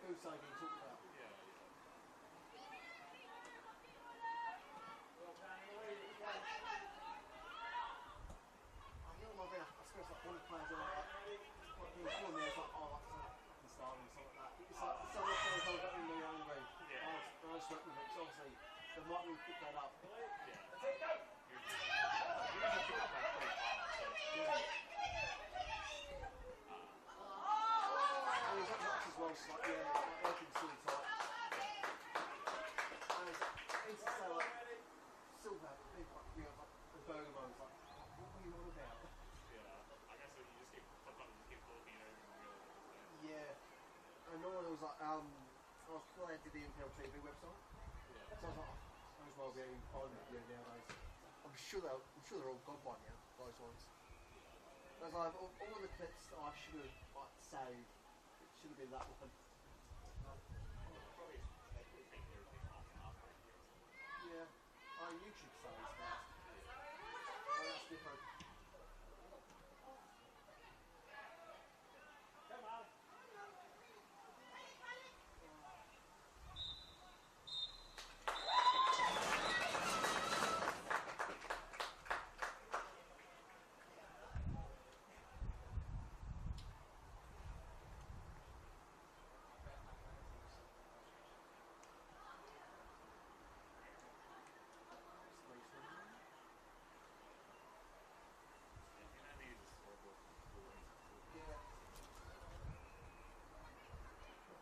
who's saying you talk about? Yeah. I suppose like one of the players are like being called me as like, oh, that's a fucking star and stuff like that. It's like some of the players I've got in the own way. I was working with it, so obviously they might really pick that up. And he's got much as well, so like, yeah, like working suit type. And it's so like, Silver, people like, you know, like, the Bergamo was like, what were you on about? I guess you just sometimes you keep talking over and realize. Yeah. And no one was like, I was playing to the NPLWVIC website. So I was like, I as well be able to find it nowadays. I'm sure they're all gone by now, those ones. I was like, all of the clips that I should have like saved, it should have been that one. Yeah. YouTube saves first. Oh, that's different. Come on.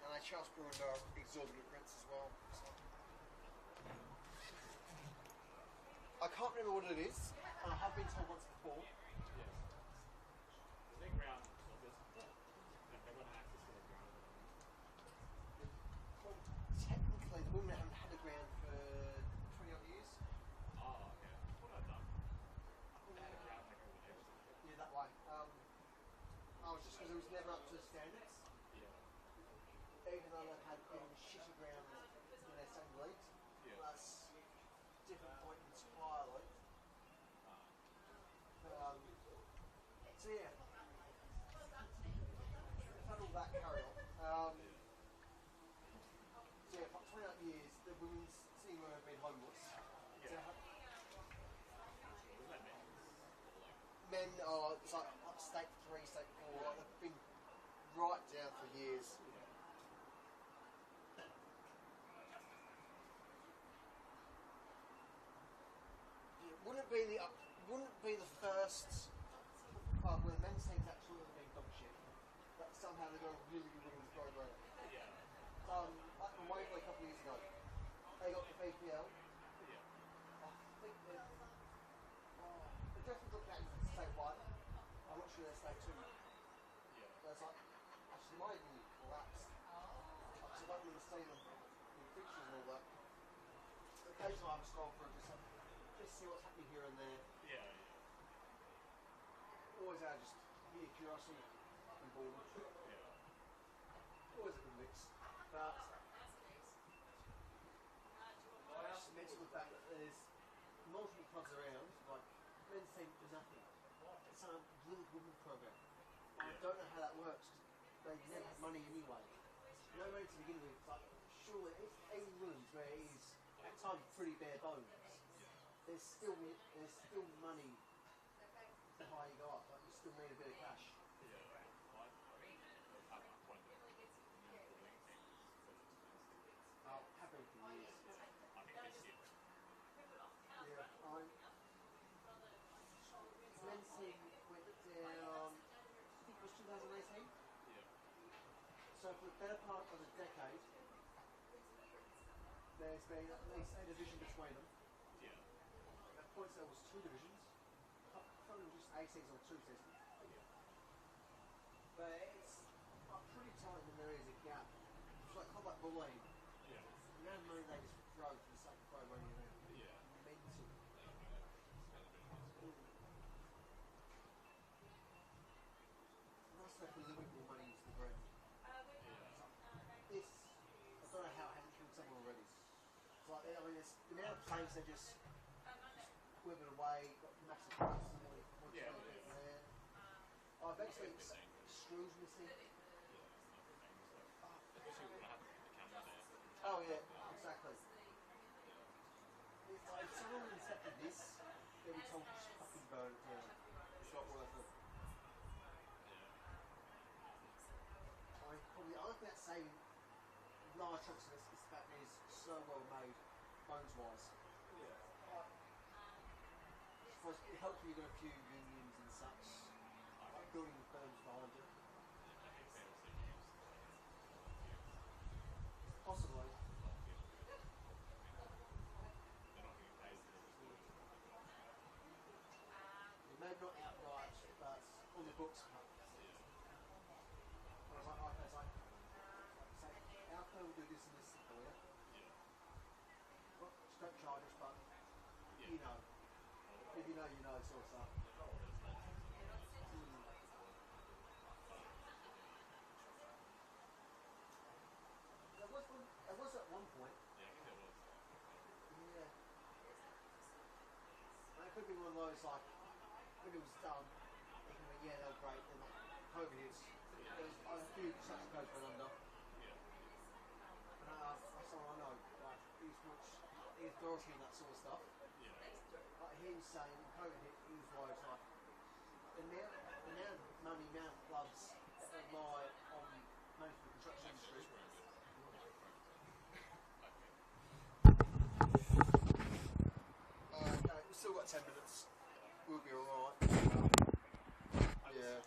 And I charge Boroondara exorbitant rents as well. So. I can't remember what it is. I have been told once before. Yes. The big ground, so they're going to access to the ground. Well, technically, the women haven't had a ground for 20 odd years. Oh, okay. What have I done? They had a ground like over there or something. Yeah, that way. I was just because it was never up to the standards. Yeah. Even though they've had even shitty grounds in their same leagues. Yeah. That's different point entirely. So yeah. We've had all that carry on. So yeah, for 28 years, the women's team have been homeless. Yeah. Men are, it's like state 3, state 4, like they've been right down for years. Wouldn't be the first club where men's teams actually have been dog shit, but somehow they've got a really good women's program. Yeah. Like in Waverley a couple of years ago, they got the BPL. Yeah. I think they definitely got that in state 1. I'm not sure they're state 2. Yeah. But it's like, actually might even collapsed. So I don't even see them in pictures and all that. Occasionally I have a scroll through just see what's happening here and there. Yeah. Always out of just curiosity and boredom. Yeah. Always a good mix. But I just mentioned the fact that there's multiple clubs around, like men's team for nothing. It's a little women program. I don't know how that works because they never had money anyway. No money to begin with. Like, surely it's 80 rooms where it is at times pretty bare bones. There's still money the higher you go up. Like you still need a bit of cash. Happy for years. Yeah, men's team went down, I think it was 2018. Yeah. So for the better part of a decade, there's been at least a division between them. Yeah. At points there was 2 divisions. I thought it was just A season or 2 season. Yeah. But it's pretty tight when there is a gap. It's like club like Boroondara. Yeah. The amount of money they just throw for the sake of throwing money around. Yeah. Mental. Nice to put a little bit more money into the ground. This, I don't know how it hasn't killed someone already. It's like, I mean, the amount of planes they just quivered away, got massive prices and what Yeah. there. I've actually screws missing. Especially when I have Oh yeah, exactly. It's like if someone incepted this, they'll be told just fucking burn it down. It's not worth it. I don't think that's saying large chunks of this is the fact that it's so well made, bones wise. Hopefully you've got a few unions and such, like building firms behind it. Possibly. Maybe not outright, but on the books. Our firm will do this and this for you. Not straight charges, but you know. If you know, you know, sort of stuff. There was at one point. Yeah. And it could be one of those like, when it was done, they can go, yeah, they were great, they're not COVID hits. There's a few such codes went under. And that's all I know. Like, he's much authority and that sort of stuff. Like him saying, COVID hit, he was like, the amount of money, the amount of clubs that rely on managing the construction industry. We've still got 10 minutes. We'll be alright. Yeah.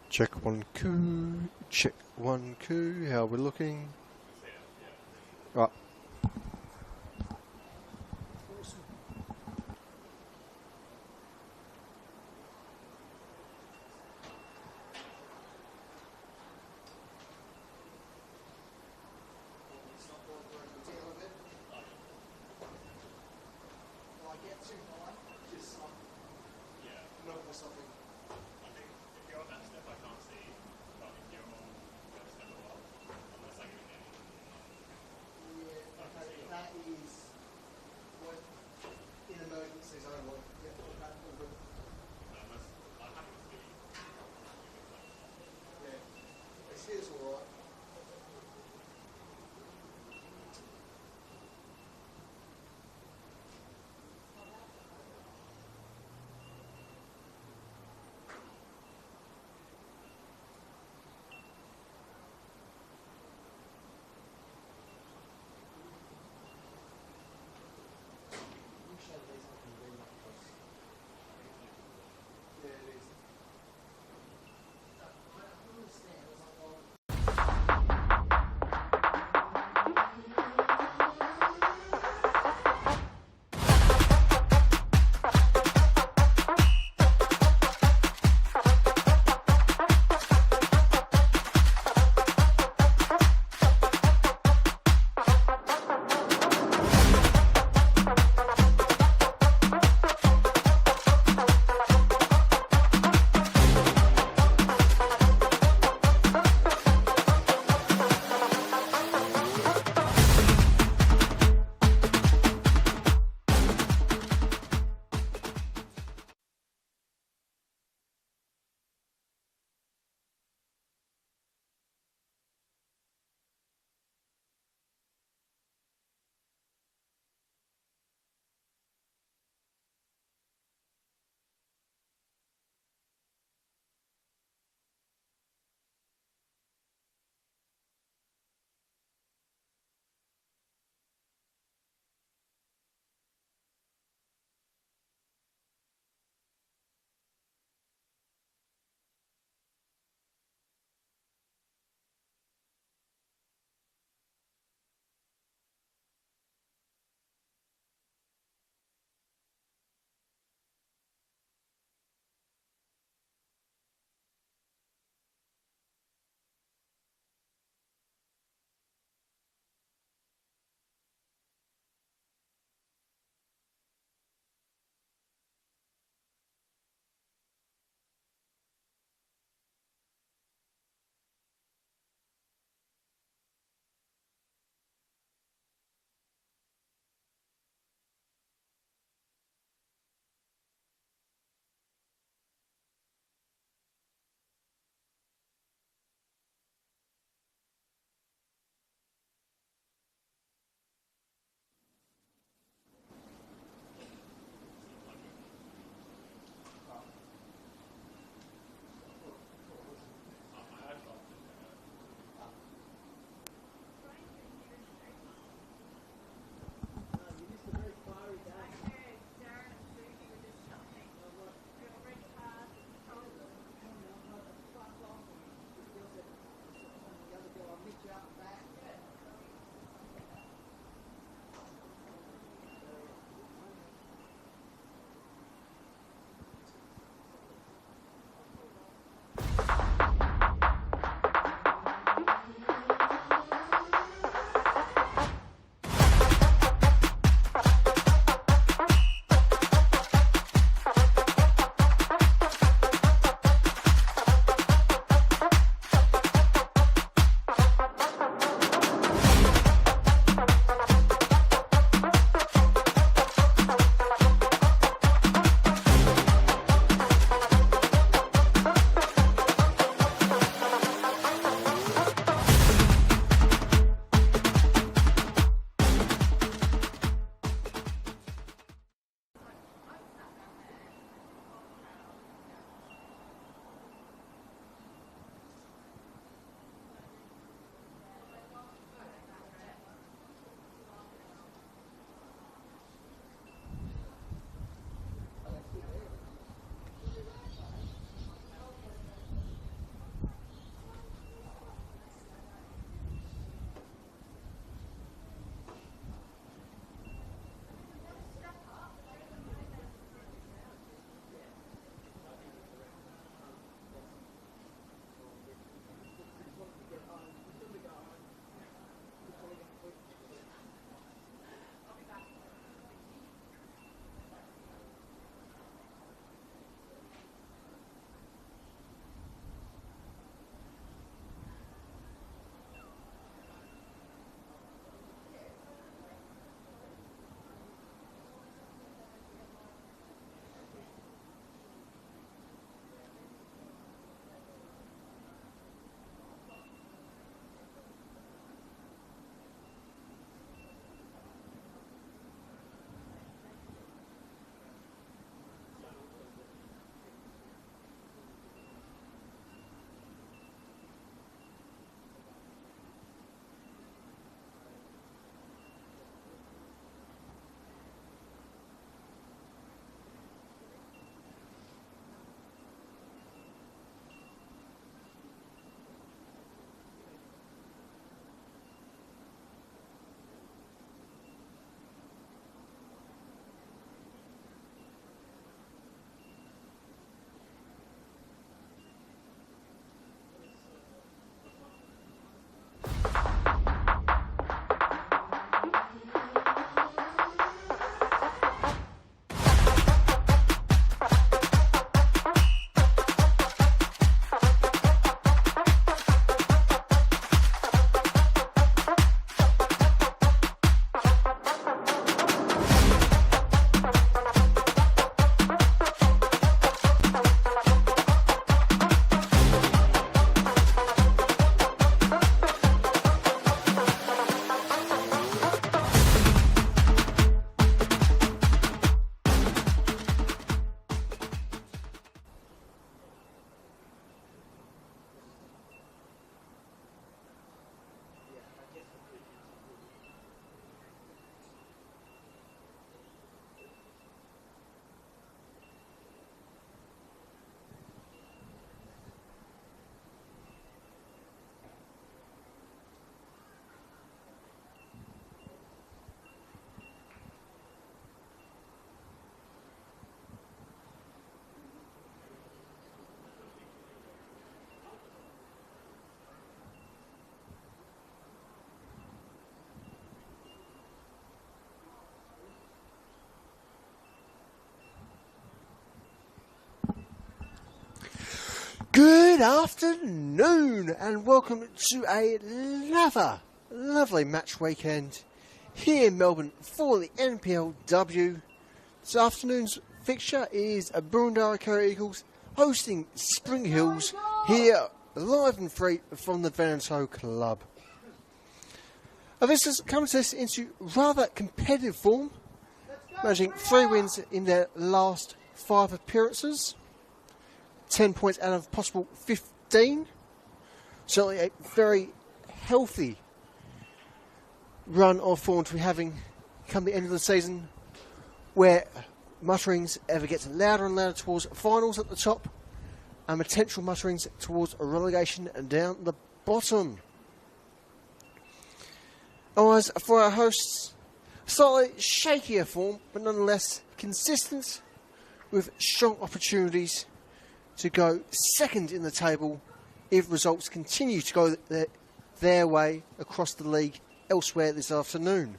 Check 1 2, check 1 2, how are we looking? Right. I get something. I think if you're on that step, I can't see. But if you're on the other step as well, unless I go in any. Yeah, okay, that is what in emergencies only. Yeah, that will be. Unless I'm happy to see. Yeah. This here's alright. Yeah, it is. I understand. I was like, well, Good afternoon and welcome to another lovely match weekend here in Melbourne for the NPLW. This afternoon's fixture is Boroondara-Carey Eagles hosting Spring Hills here live and free from the Veneto Club. This has come to us into rather competitive form, managing 3 wins in their last 5 appearances. 10 points out of possible 15. Certainly a very healthy run of form to be having come the end of the season, where mutterings ever gets louder and louder towards finals at the top and potential mutterings towards a relegation and down the bottom. Otherwise, for our hosts, slightly shakier form, but nonetheless consistent with strong opportunities to go second in the table if results continue to go their way across the league elsewhere this afternoon.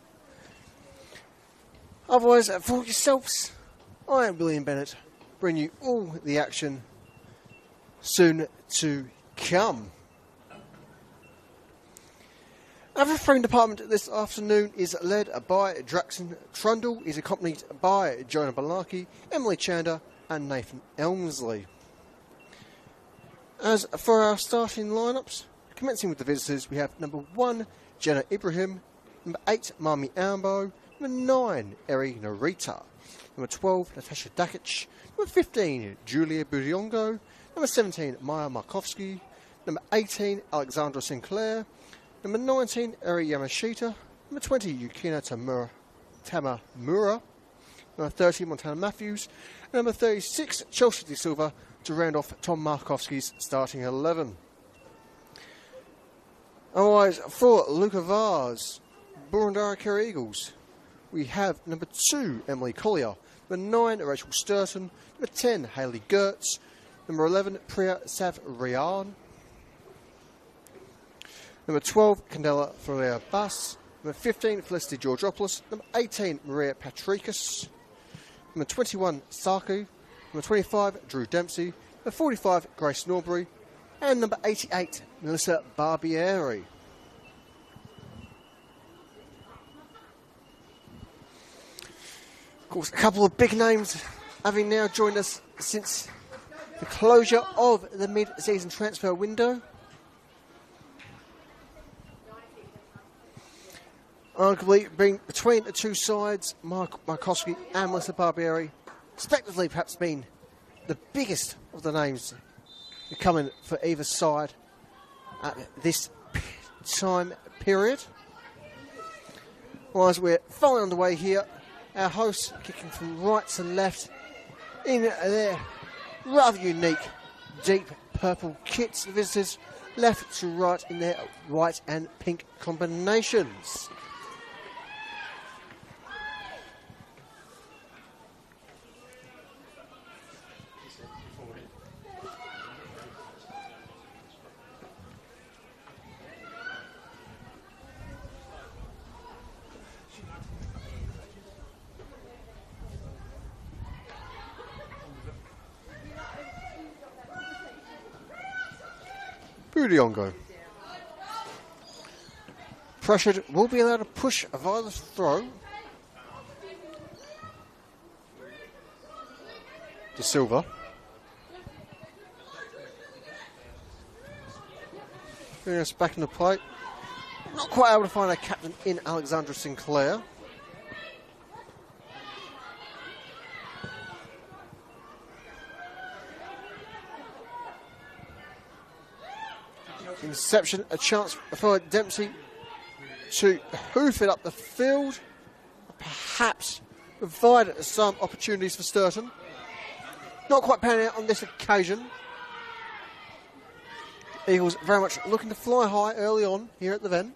Otherwise, for yourselves, I am William Bennett, bringing you all the action soon to come. Our refereeing department this afternoon is led by Draxon Trundle. He's accompanied by Jonah Balaki, Emily Chander and Nathan Elmsley. As for our starting lineups, commencing with the visitors, we have number 1, Jenna Ibrahim, number 8, Mami Ambo, number 9, Eri Narita, number 12, Natasha Dakic, number 15, Julia Budiongo, number 17, Maya Markovsky, number 18, Alexandra Sinclair, number 19, Eri Yamashita, number 20, Yukina Tamamura, number 30, Montana Matthews, and number 36, Chelsea De Silva, to round off Tom Markovsky's starting 11. Otherwise, for Luca Vaz, Boroondara-Carey Eagles, we have number 2, Emily Collier, number 9, Rachel Sturton, number 10, Hayley Gertz, number 11, Priya Savriyan, number 12, Candela Ferreira Bass, number 15, Felicity Georgopoulos, number 18, Maria Patricus, number 21, Saku, number 25, Drew Dempsey, number 45, Grace Norbury, and number 88, Melissa Barbieri. Of course, a couple of big names having now joined us since the closure of the mid-season transfer window. Arguably, being between the two sides, Markowski and Melissa Barbieri, respectively perhaps being the biggest of the names coming for either side at this time period. While we're following underway here, our hosts kicking from right to left in their rather unique deep purple kits. The visitors left to right in their white and pink combinations. Budiongo. Pressured, will be allowed to push via the throw. De Silva. Bringing us back in the play. Not quite able to find a captain in Alexandra Sinclair. Interception, a chance for Dempsey to hoof it up the field, perhaps provide some opportunities for Sturton. Not quite panning out on this occasion. Eagles very much looking to fly high early on here at the Ven.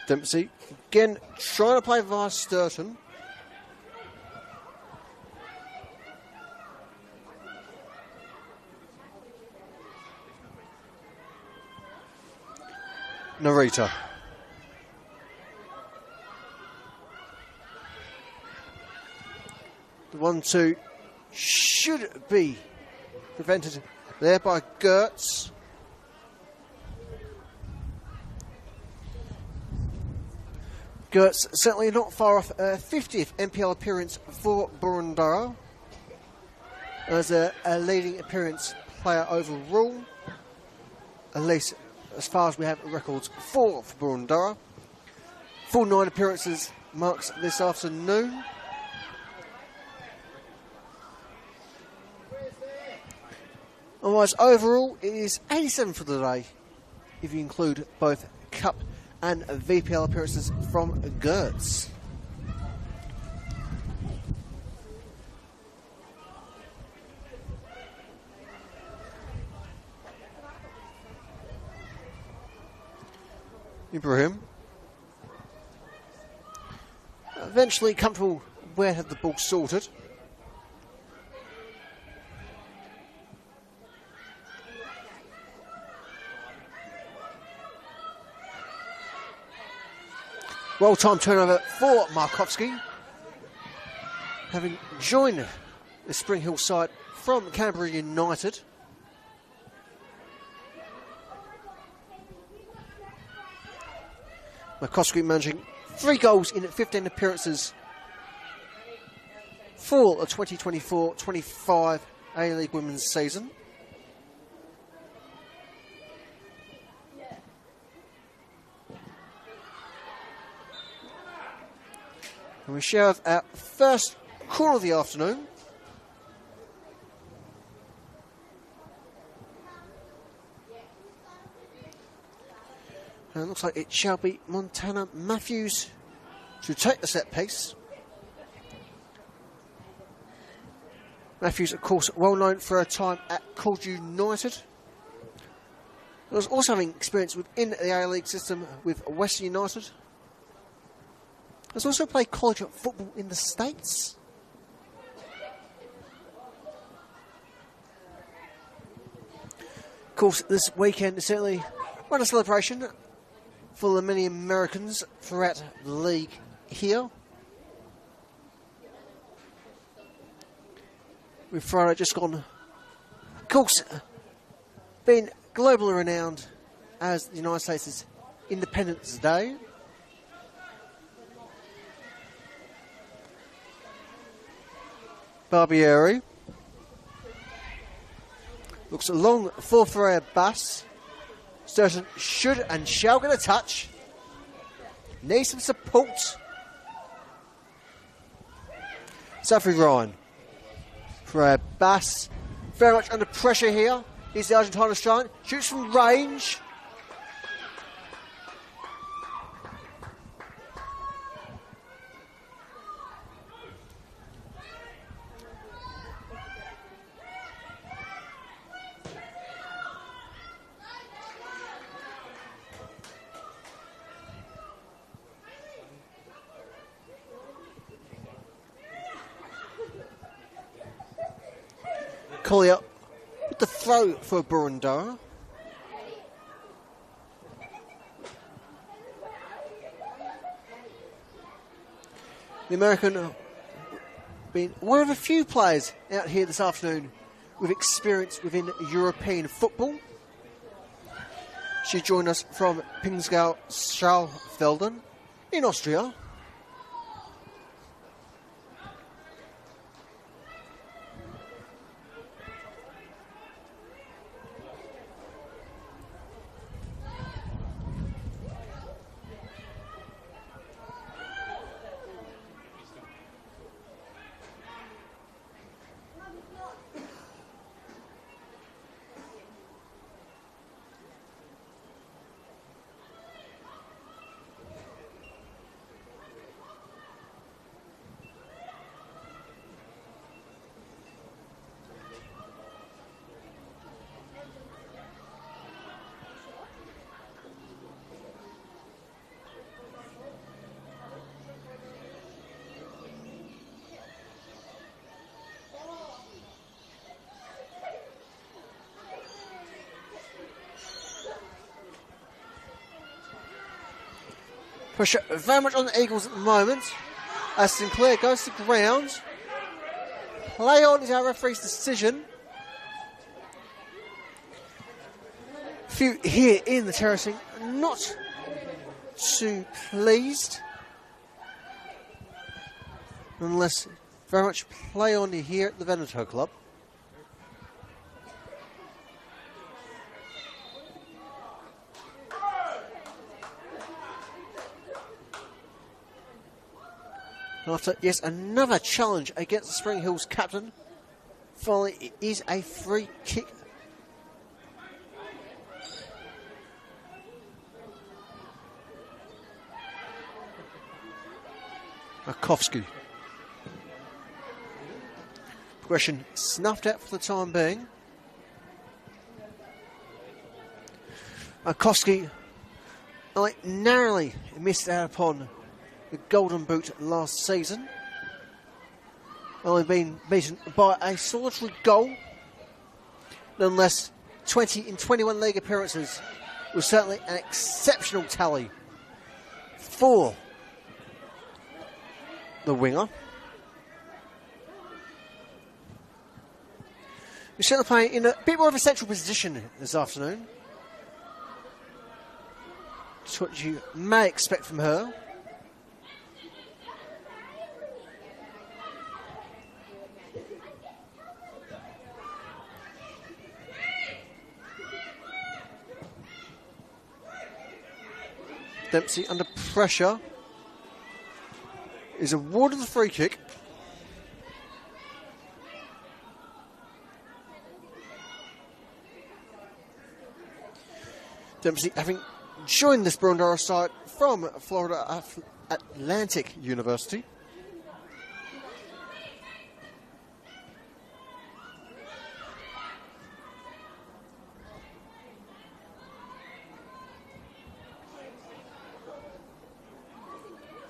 Dempsey again trying to play via Sturton. Narita. The 1-2 should be prevented there by Gertz. Gertz certainly not far off a 50th NPL appearance for Boroondara as a leading appearance player overall, at least as far as we have records for Boroondara. Full 9 appearances marks this afternoon. Otherwise, overall, it is 87 for the day, if you include both Cup and VPL appearances from Gertz. Ibrahim. Eventually comfortable where had the ball sorted. Well-timed turnover for Markovsky, having joined the Spring Hill side from Canterbury United. Markovsky managing 3 goals in 15 appearances for the 2024-25 A-League Women's season. And we share our first corner of the afternoon. And it looks like it shall be Montana Matthews to take the set piece. Matthews, of course, well known for her time at Cold United. Was also having experience within the A-League system with Western United. Has also played college football in the States. Of course, this weekend is certainly quite a celebration for the many Americans throughout the league here. With Friday just gone, of course, being globally renowned as the United States' Independence Day. Barbieri looks long for Ferreira Bass. Sturton should and shall get a touch. Needs some support. Sophie Ryan. Ferreira Bass very much under pressure here. He's the Argentine Australian. Shoots from range. Collier with the throw for Boroondara. The American being one of a few players out here this afternoon with experience within European football. She joined us from Pingsgau Schalfelden in Austria. Pressure very much on the Eagles at the moment. As Sinclair goes to ground. Play on is our referee's decision. Few here in the terracing not too pleased. Nonetheless, very much play on here at the Veneto Club. After, yes, another challenge against the Spring Hills captain. Finally, it is a free kick. Markovsky. Progression snuffed out for the time being. Markovsky narrowly missed out upon the Golden Boot last season. Only been beaten by a solitary goal. Nonetheless, 20 in 21 league appearances was certainly an exceptional tally for the winger. We're certainly playing in a bit more of a central position this afternoon. That's what you may expect from her. Dempsey under pressure is awarded the free kick. Dempsey having joined this Boroondara side from Florida Atlantic University.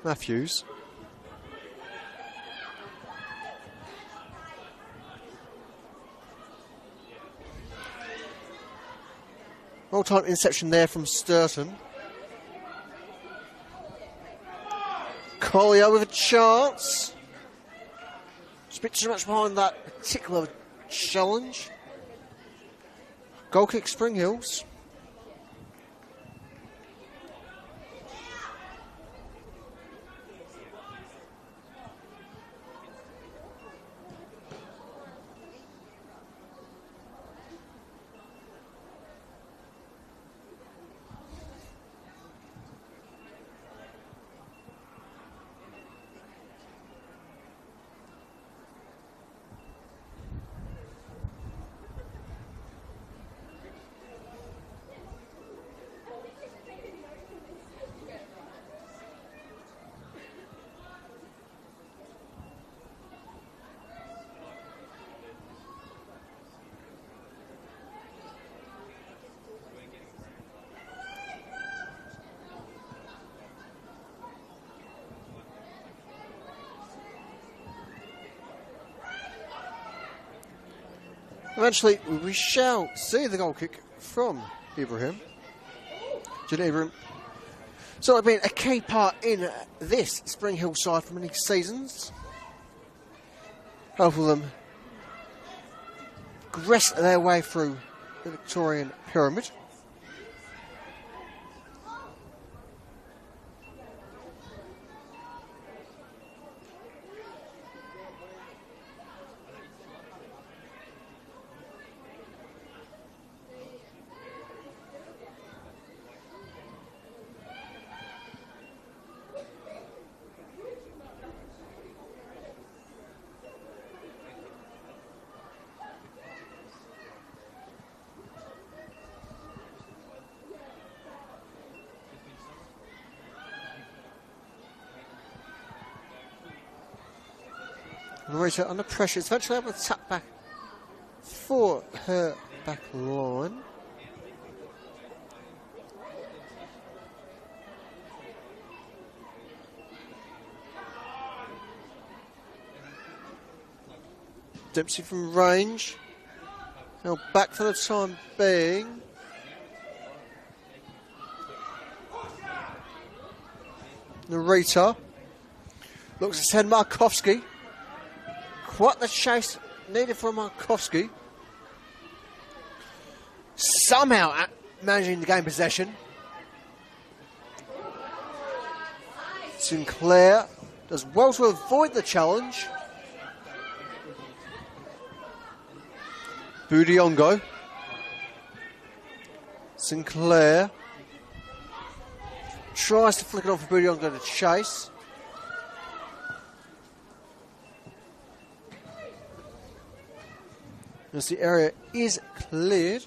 Matthews. Well-timed interception there from Sturton. Collier with a chance. Just a bit too much behind that particular challenge. Goal kick, Spring Hills. Eventually, we shall see the goal kick from Ibrahim. Jude Ibrahim. So it's been a key part in this Spring Hill side for many seasons. Both of them progressed their way through the Victorian pyramid. Narita under pressure, is eventually able to tap back for her back line. Dempsey from range. Now back for the time being. Narita looks to send Markowski. Quite the chase needed from Markowski. Somehow managing to gain possession. Sinclair does well to avoid the challenge. Budiongo. Sinclair tries to flick it on for Budiongo to chase. As the area is cleared.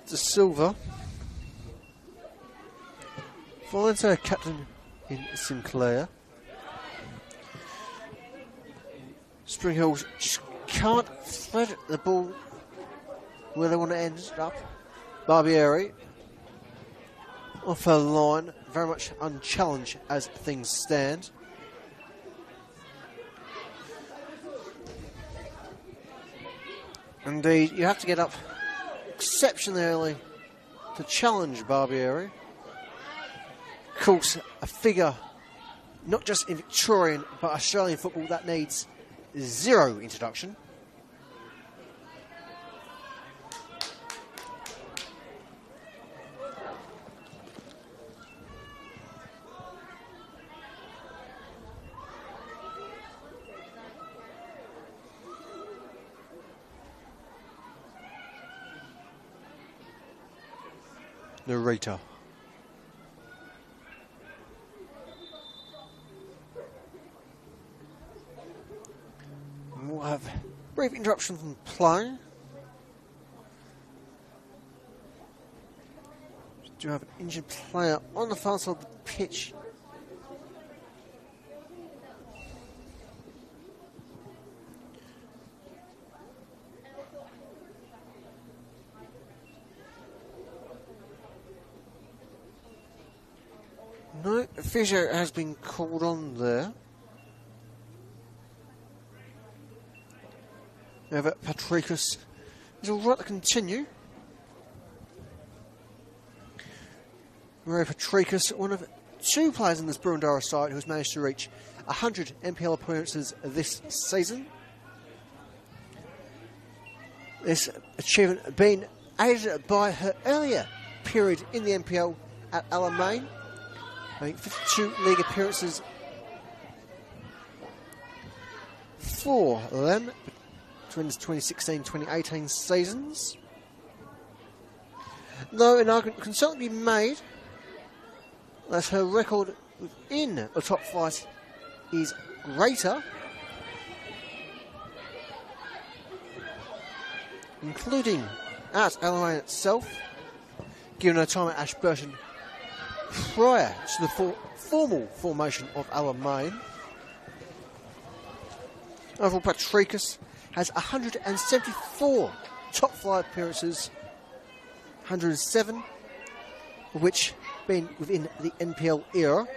To Silva. Finds her captain in Sinclair. Spring Hills just can't thread the ball where they want to end it up. Barbieri off her line, very much unchallenged as things stand. Indeed, you have to get up exceptionally early to challenge Barbieri. Of course, a figure not just in Victorian but Australian football that needs zero introduction. Narita. We'll have a brief interruption from play. We do have an injured player on the far side of the pitch. No, physio has been called on there. However, Patricus is all right to continue. Ray Patricus, one of two players in this Boroondara side who has managed to reach 100 NPL appearances this season. This achievement being aided by her earlier period in the NPL at Alamein. I think 52 league appearances for them between the 2016-2018 seasons. Though an argument can certainly be made that her record within the top flight is greater, including at Alamein itself, given her time at Ashburton prior to the formal formation of Alamein. Overall, Patricus has 174 top flight appearances, 107 of which being within the NPL era.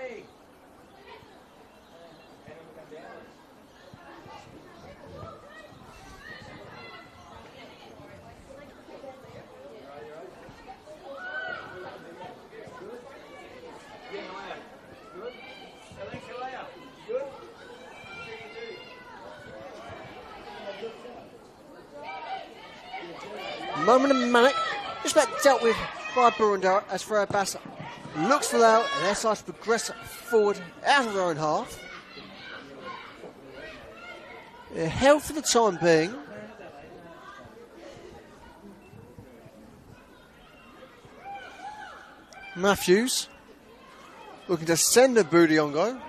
Moment of manic, just about dealt with by Boroondara as Freya Bass looks to allow their side to progress forward out of their own half. They're held for the time being. Matthews looking to send a Budiongo.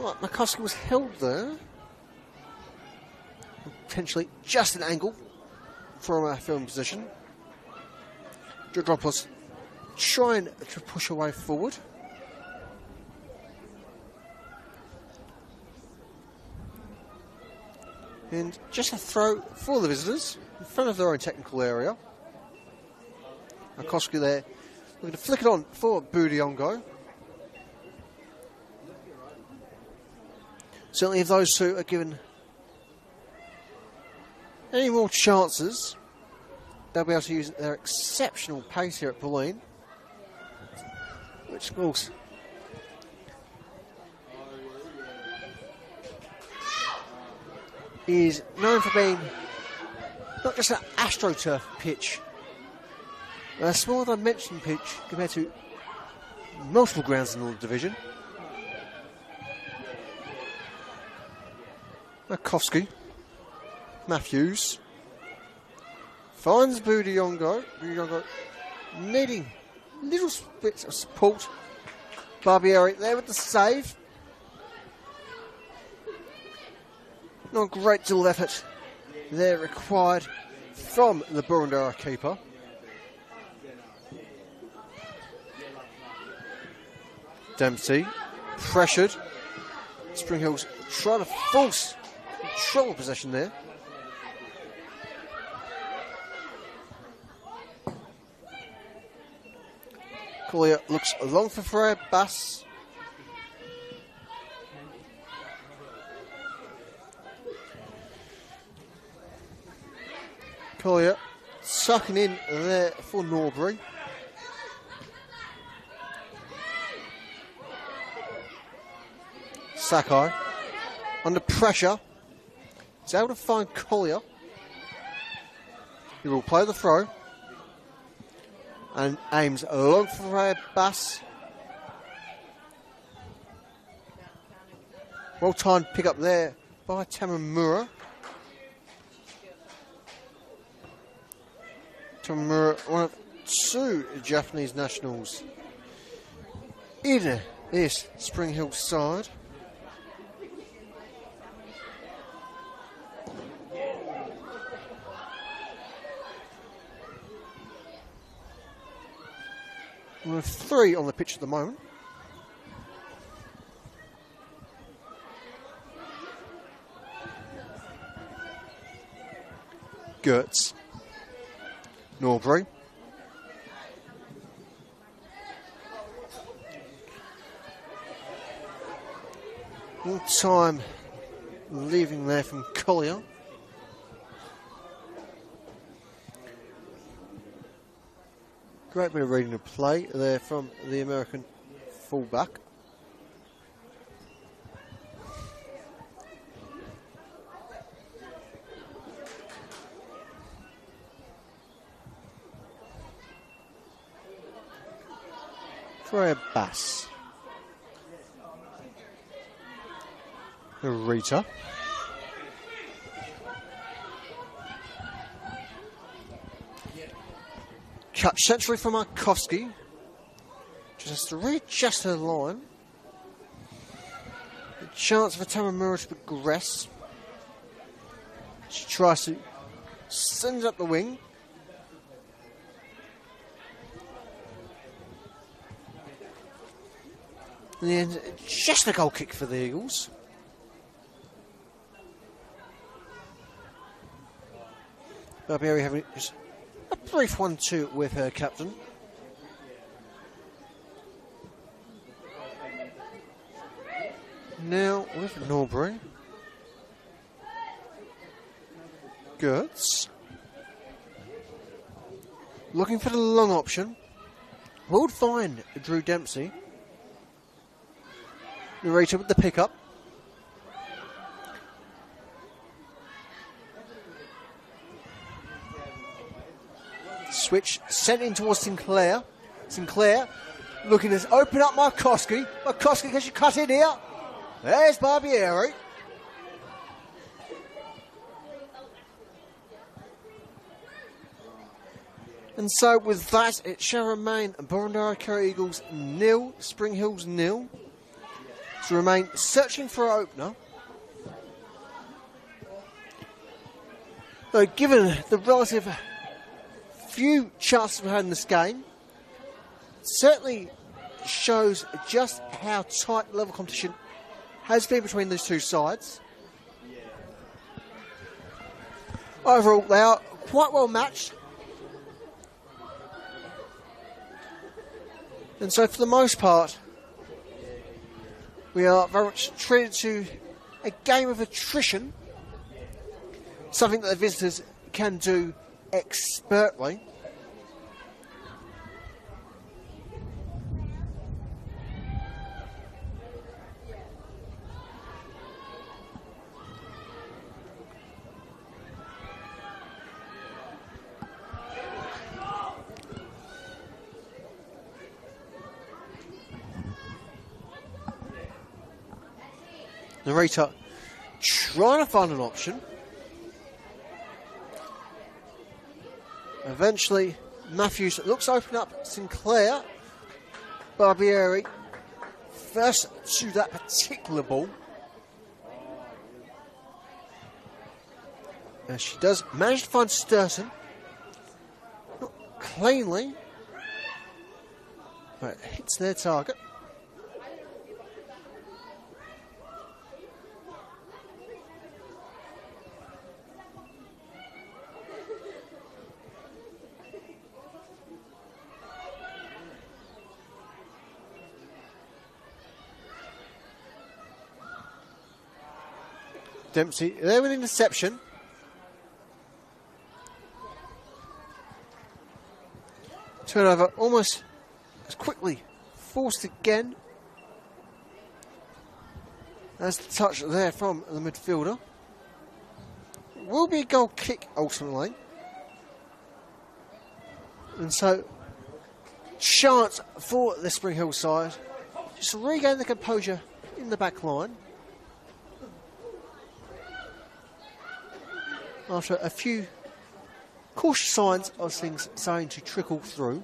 Right, McCuskey was held there. Potentially just an angle from a film position. Drodropoulos trying to push away forward. And just a throw for the visitors in front of their own technical area. McCuskey there looking to flick it on for Budiongo. Certainly if those two are given any more chances, they'll be able to use their exceptional pace here at Bulleen, which of course is known for being not just an AstroTurf pitch, but a small dimension pitch compared to multiple grounds in the division. Markowski, Matthews finds Budiongo. Budiongo needing little bits of support. Barbieri there with the save. Not a great deal of effort there required from the Boroondara keeper. Dempsey pressured. Spring Hills trying to force control possession there. Collier looks long for Freya Bass. Collier sucking in there for Norbury. Sakai under pressure. He's able to find Collier. He will play the throw and aims long for a Bass. Well timed pick up there by Tamamura. Tamamura, one of two Japanese nationals in this Spring Hill side. We have three on the pitch at the moment. Gertz. Norbury. All time leaving there from Collier. Great bit of reading the play there from the American fullback. Freya Bass. Rita. Cut centrally from Markowski. Just has to readjust her line. A chance for Tamamura to progress. She tries to send it up the wing. In the end, just a goal kick for the Eagles. Barbieri having just a brief 1-2 with her captain. Now with Norbury. Gertz. Looking for the long option. Will find Drew Dempsey. Narrator with the pickup. Switch sent in towards Sinclair. Sinclair looking to open up Markowski. Markowski, can she cut in here? There's Barbieri. And so with that, it shall remain Boroondara-Carey Eagles 0, Spring Hills 0. to remain searching for an opener. Though given the relative few chances we've had in this game, certainly shows just how tight level competition has been between these two sides. Overall, they are quite well matched. And so for the most part, we are very much treated to a game of attrition, something that the visitors can do expertly. Narita trying to find an option. Eventually, Matthews looks to open up Sinclair. Barbieri first to that particular ball. And she does manage to find Sturton. Not cleanly, but it hits their target. Dempsey there with an interception. Turnover almost as quickly forced again. As the touch there from the midfielder. Will be a goal kick ultimately. And so, chance for the Spring Hill side just to regain the composure in the back line. After a few cautious signs of things starting to trickle through.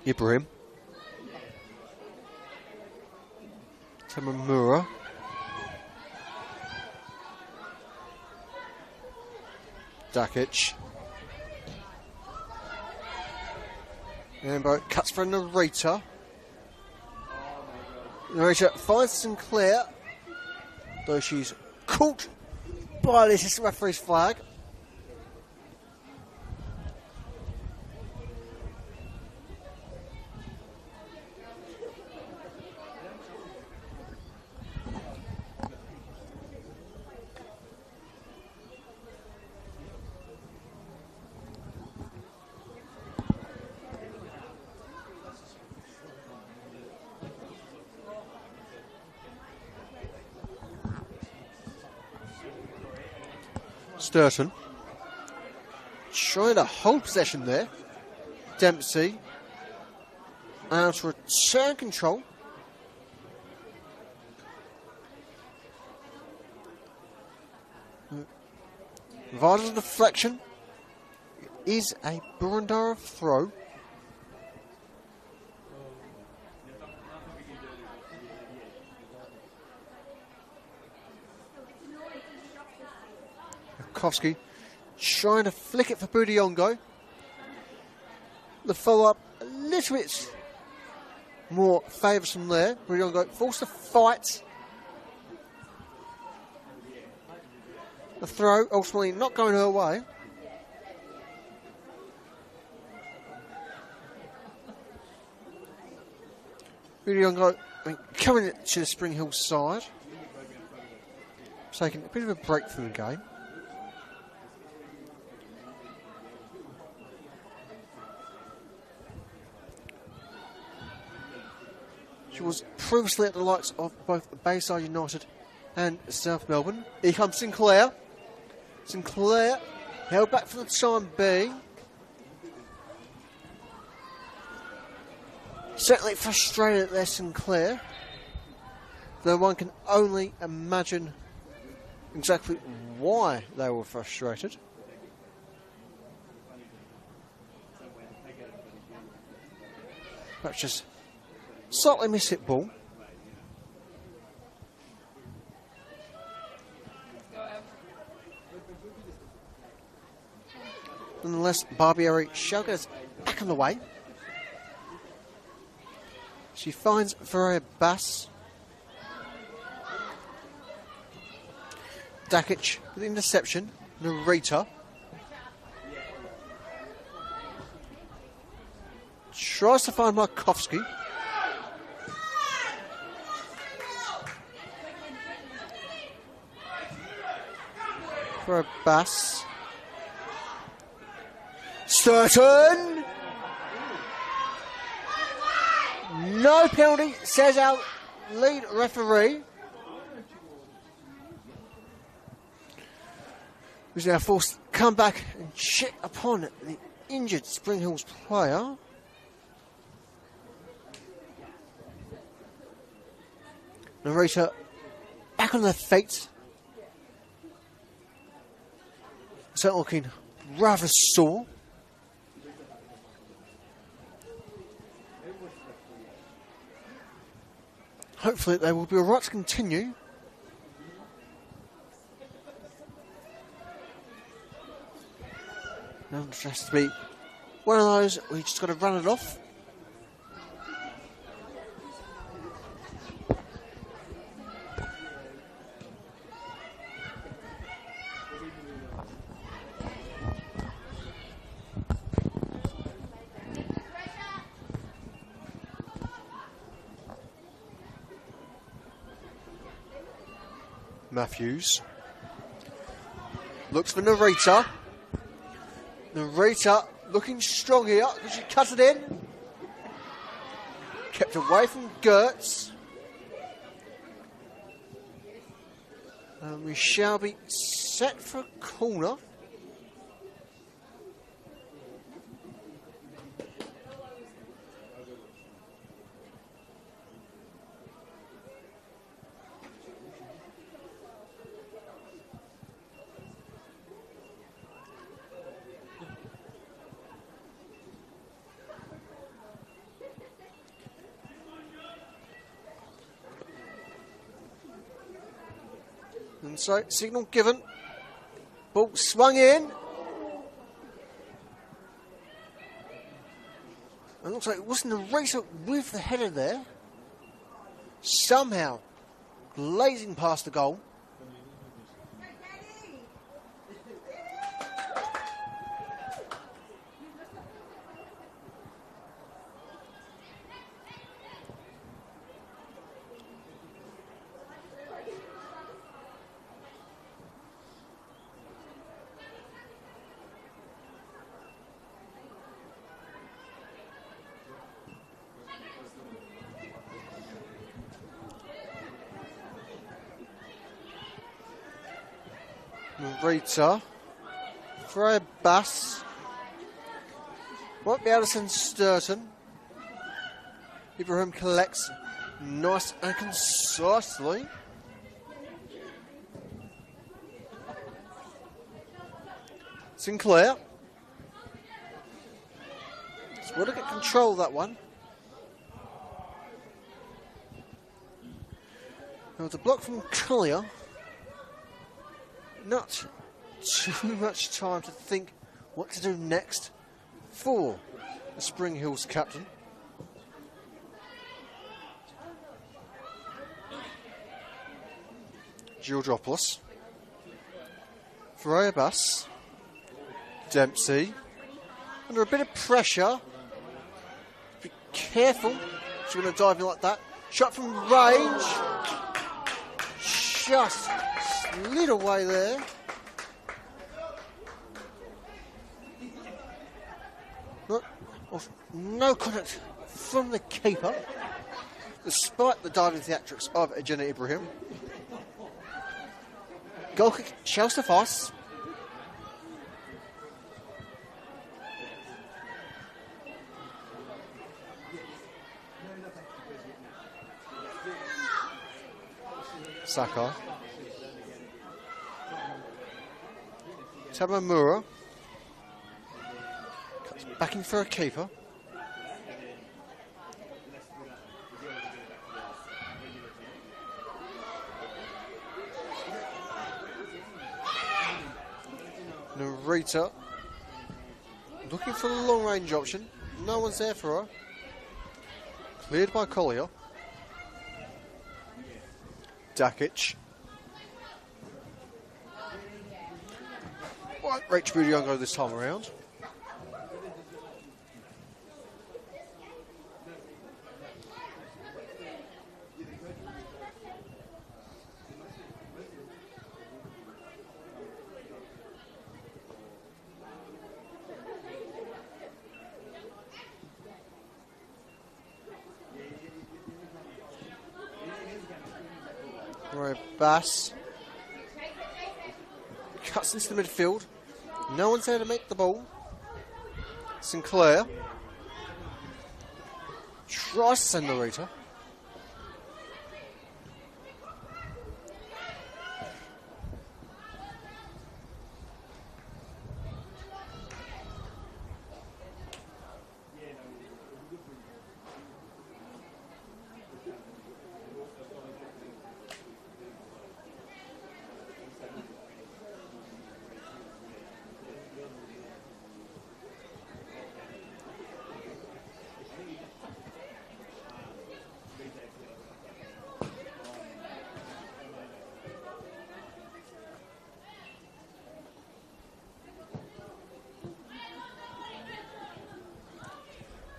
Ibrahim. Tamamura. Dakic. Ambo cuts for Narita. Narita finds Sinclair, though she's caught by the assistant referee's flag. Sturton trying to hold possession there. Dempsey out to return control. Vital deflection is a Boroondara throw. Kowski trying to flick it for Budiongo. The follow-up a little bit more favoursome there. Budiongo forced to fight. The throw ultimately not going her way. Budiongo coming to the Spring Hill side. Taking a bit of a break from the game. She was previously at the likes of both Bayside United and South Melbourne. Here comes Sinclair. Sinclair held back for the time being. Certainly frustrated there, Sinclair. Though one can only imagine exactly why they were frustrated. Perhaps just slightly miss hit ball. Nonetheless, Barbieri shall get us back on the way. She finds Varela Bass. Dakic with the interception. Narita. Tries to find Markovsky. For a Bass. Sturton! No penalty, says our lead referee. Who's now forced to come back and check upon the injured Spring Hills player. Narita back on their feet. Certainly looking rather sore. Hopefully they will be alright to continue. Now it has to be one of those we just got to run it off. Matthews looks for Narita. Narita looking strong here. Can she cut it in? Kept away from Gertz. And we shall be set for a corner. And so, signal given. Ball swung in. And looks like it wasn't a racer with the header there. Somehow glazing past the goal. Rita for a Bass. Won't be able to send Sturton. Ibrahim collects nice and concisely. Sinclair. Just want to get control of that one. Now the block from Collier. Not too much time to think what to do next for the Spring Hills captain. Georgopoulos. Varela Bass. Dempsey. Under a bit of pressure. Be careful. She's going to dive in like that. Shot from range. Just slid away there. Look, no contact from the keeper, despite the diving theatrics of Jenna Ibrahim. Goal kick shall suffice. Saka. Tamamura. Cuts back in for a keeper. Rita. Looking for the long range option. No one's there for her. Cleared by Collier. Dakic. Won't reach Budiongo this time around. Bass cuts into the midfield. No one's there to make the ball. Sinclair tries to send Loretta.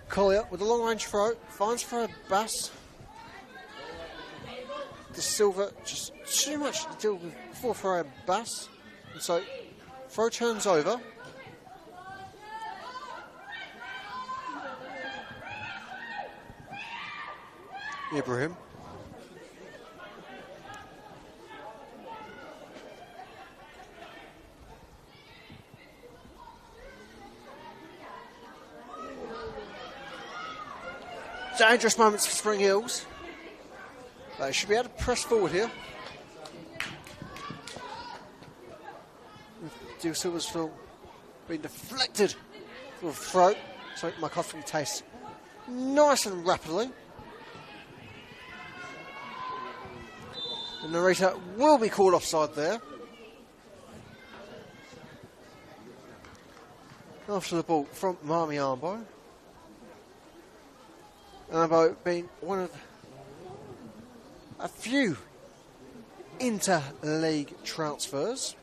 Collier with a long range throw, finds for a Bass. De Silva just too much to deal with before for a Bass. And so throw turns over. Ibrahim. Dangerous moments for Spring Hills. They should be able to press forward here. De Silva's film being deflected for a throw. So my coffee tastes nice and rapidly. The narrator will be called offside there. After the ball from Marmy Armbo. Armbo being one of a few inter-league transfers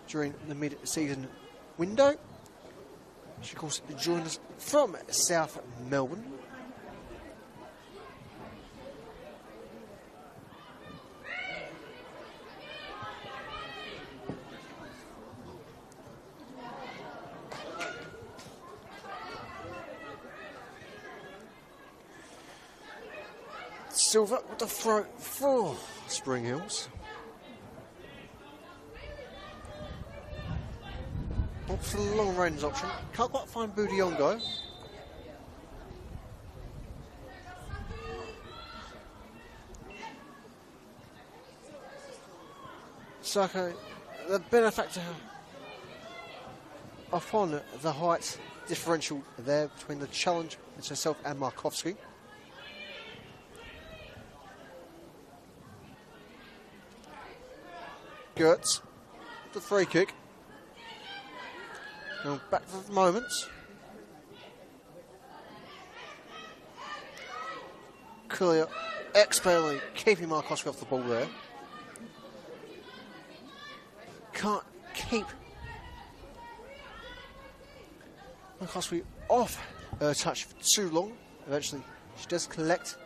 during the mid-season window. She, of course, joined us from South Melbourne. Silva with the throw for Spring Hills. Up for the long range option. Can't quite find Budiongo. Sako, the benefactor upon the height differential there between the challenge and herself and Markovski. Gertz, the free kick. Now back for the moments. Collier expertly keeping Markovski off the ball there. Can't keep Markovski off her touch for too long. Eventually she does collect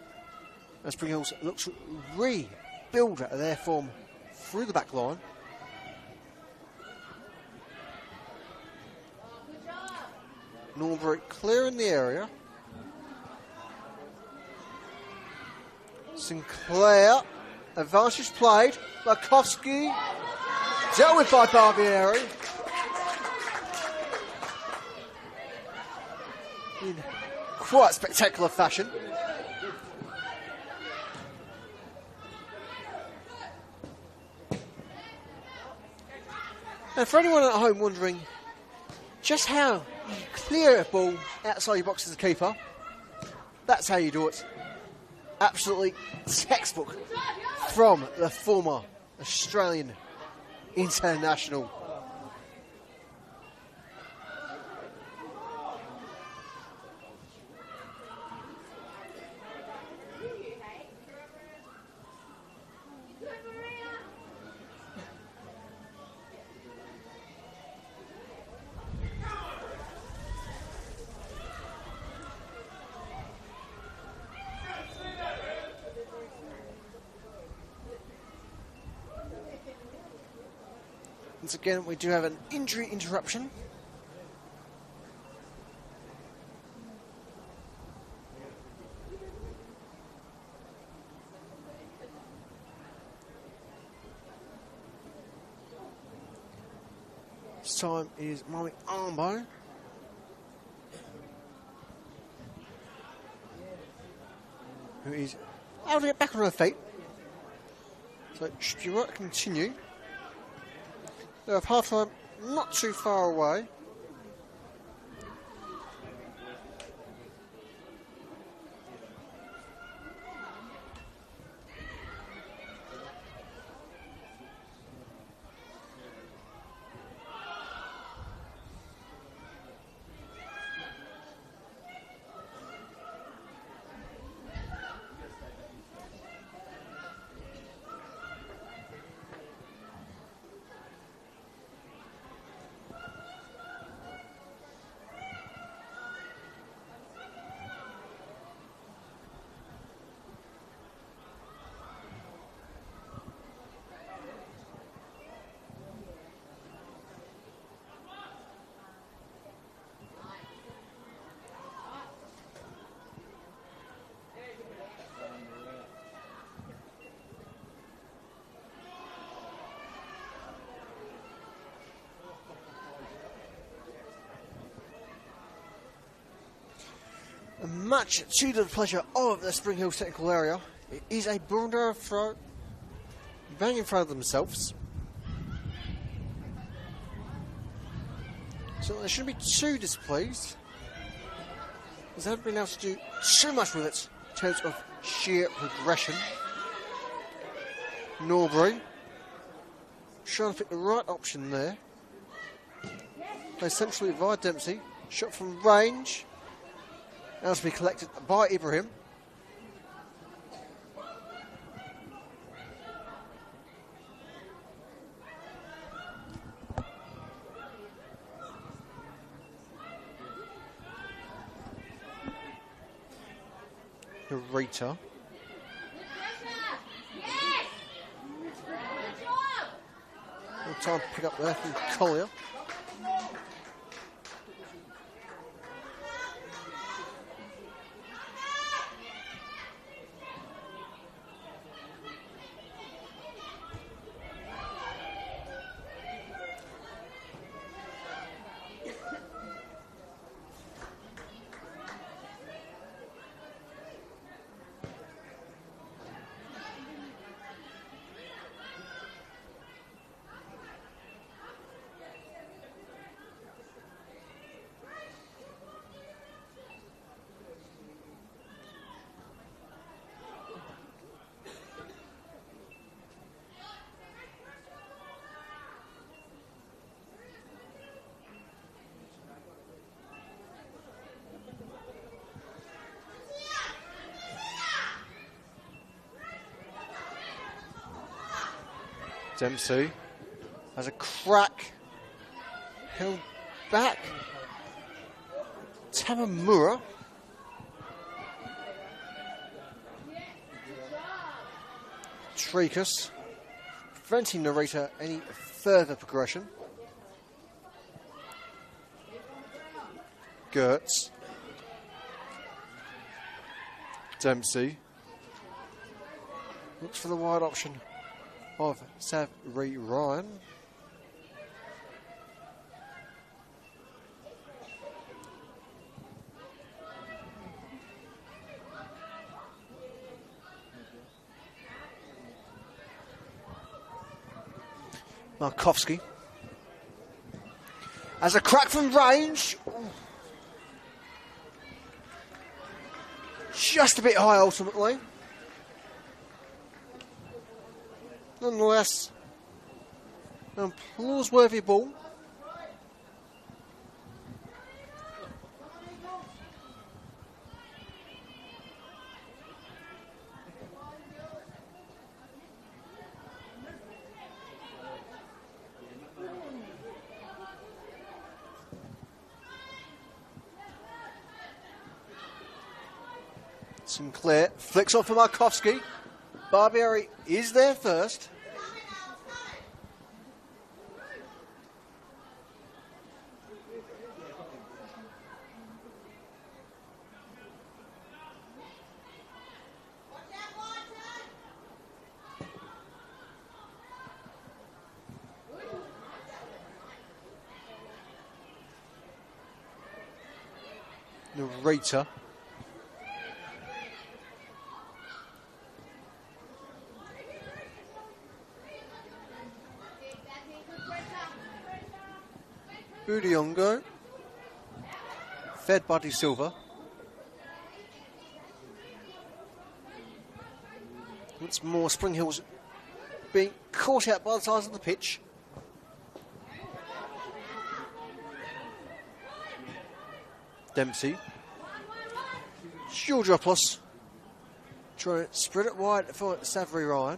as Spring Hills looks to rebuild their form through the back line. Norbury clearing the area. Sinclair, advantage played. Markovski, dealt with by Barbieri. In quite spectacular fashion. And for anyone at home wondering just how you clear a ball outside your box as a keeper, that's how you do it. Absolutely textbook from the former Australian international once again, we do have an injury interruption. This time is Mommy Armbo. Who is able to get back on her feet. So it should be right to continue. They have half time not too far away. Much to the pleasure of the Spring Hills technical area, it is a Boroondara throw, bang in front of themselves. So they shouldn't be too displeased, because they haven't been able to do too much with it in terms of sheer progression. Norbury trying to pick the right option there. They centrally via Dempsey, shot from range. Now to be collected by Ibrahim. Narita. No time to pick up there from Collier. Dempsey has a crack, held back. Tamamura. Trekus, preventing Narita any further progression. Gertz. Dempsey looks for the wide option of Savri Ryan. Markovsky as a crack from range. Ooh. Just a bit high ultimately. Nonetheless, an applause-worthy ball. Sinclair flicks off for Markovsky. Barbieri is there first. narrator. Udiongo, fed by De Silva. Once more, Spring Hills being caught out by the sides of the pitch. Dempsey. Georgiopoulos. Trying to spread it wide for Savary Ryan.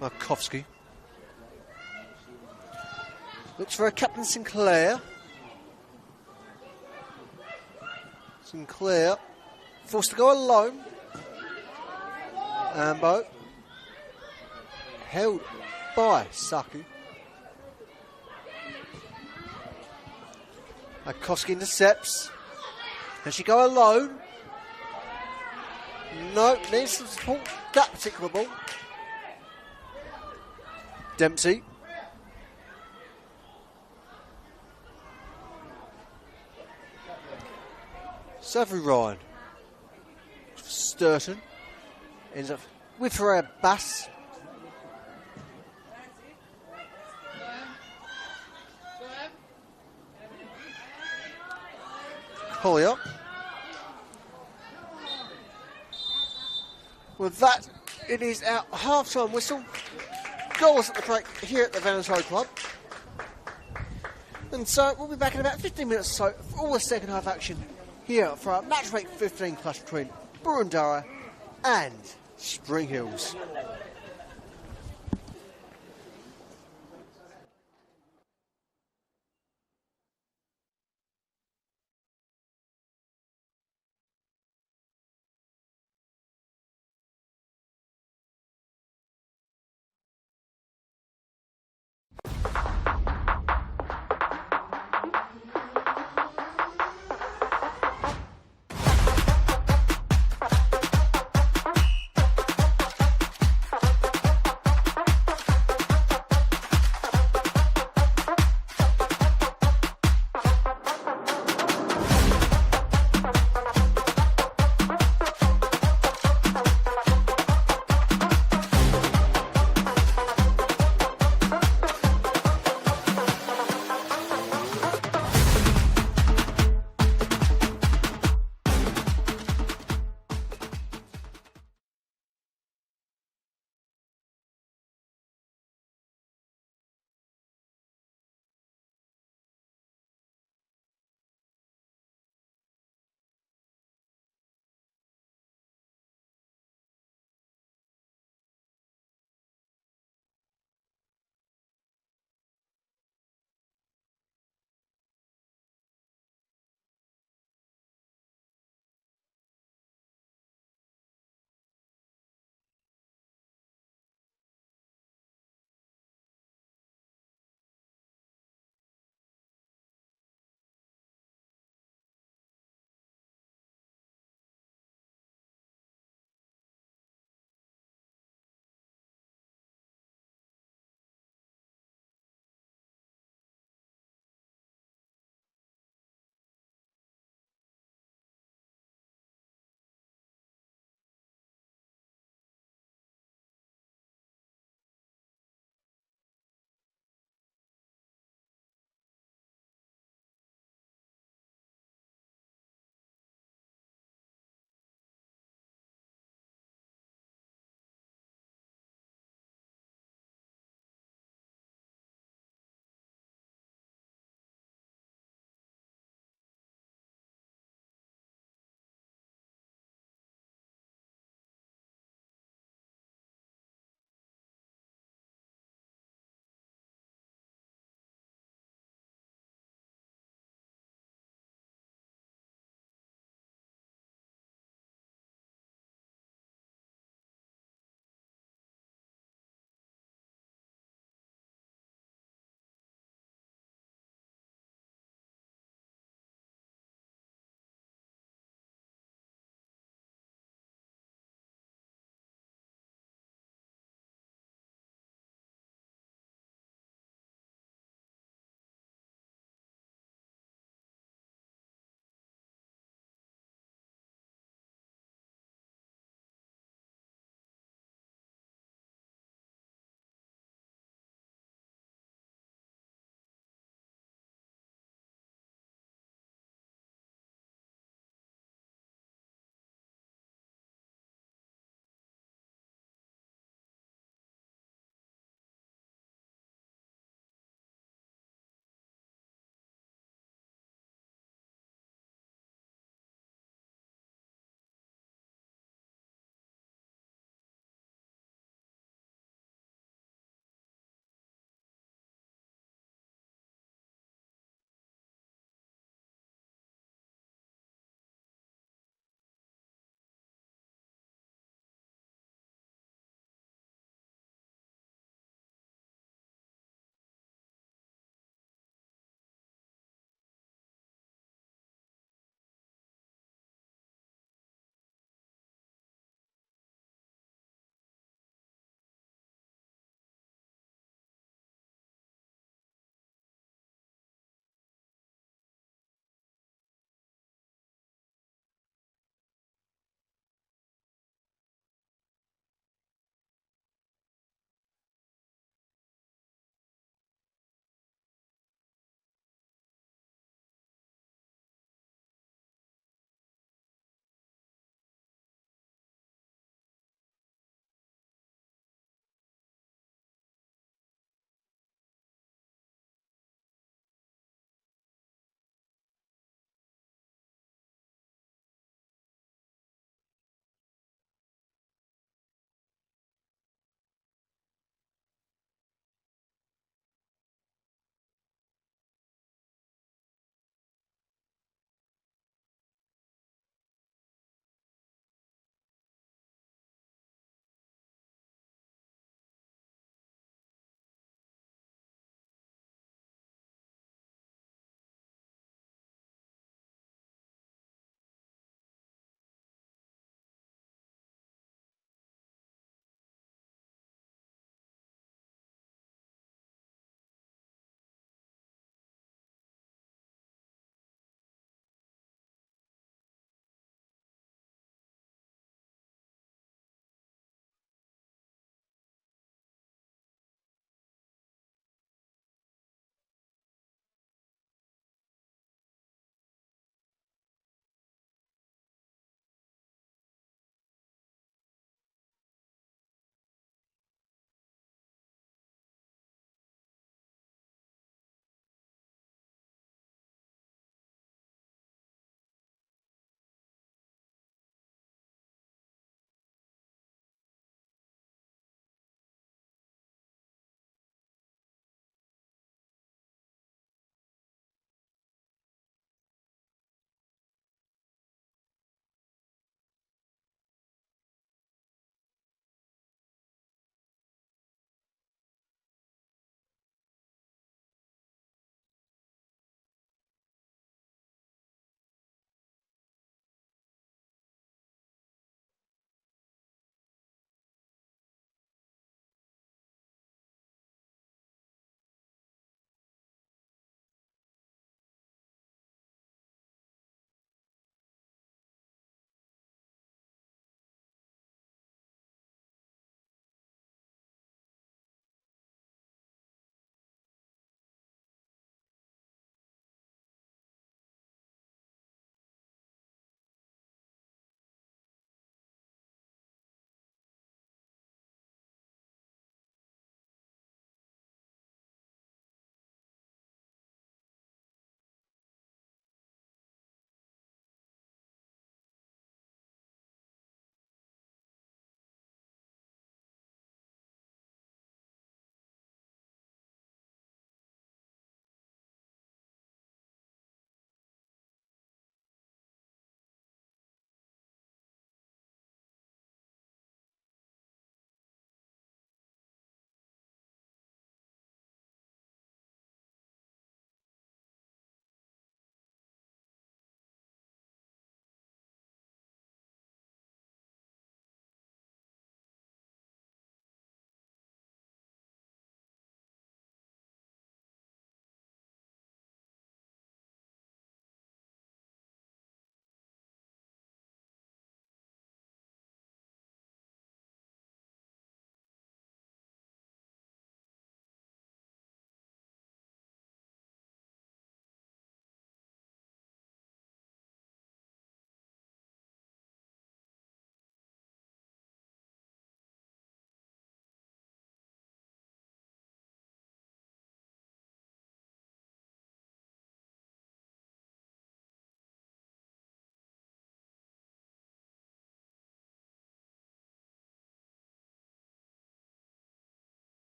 Markovsky. Looks for a Captain Sinclair. Sinclair forced to go alone. Ambo. Held by Saki. Markovsky intercepts. Can she go alone? No, needs to support that particular ball. Dempsey. Savary Ryan. Sturton. Ends up with Ferrer Bass. Collier. With that, it is our half-time whistle. Goals at the break here at the Valentine Club. And so we'll be back in about 15 minutes or so for all the second half action here for our match break 15 clash between Boroondara and Spring Hills.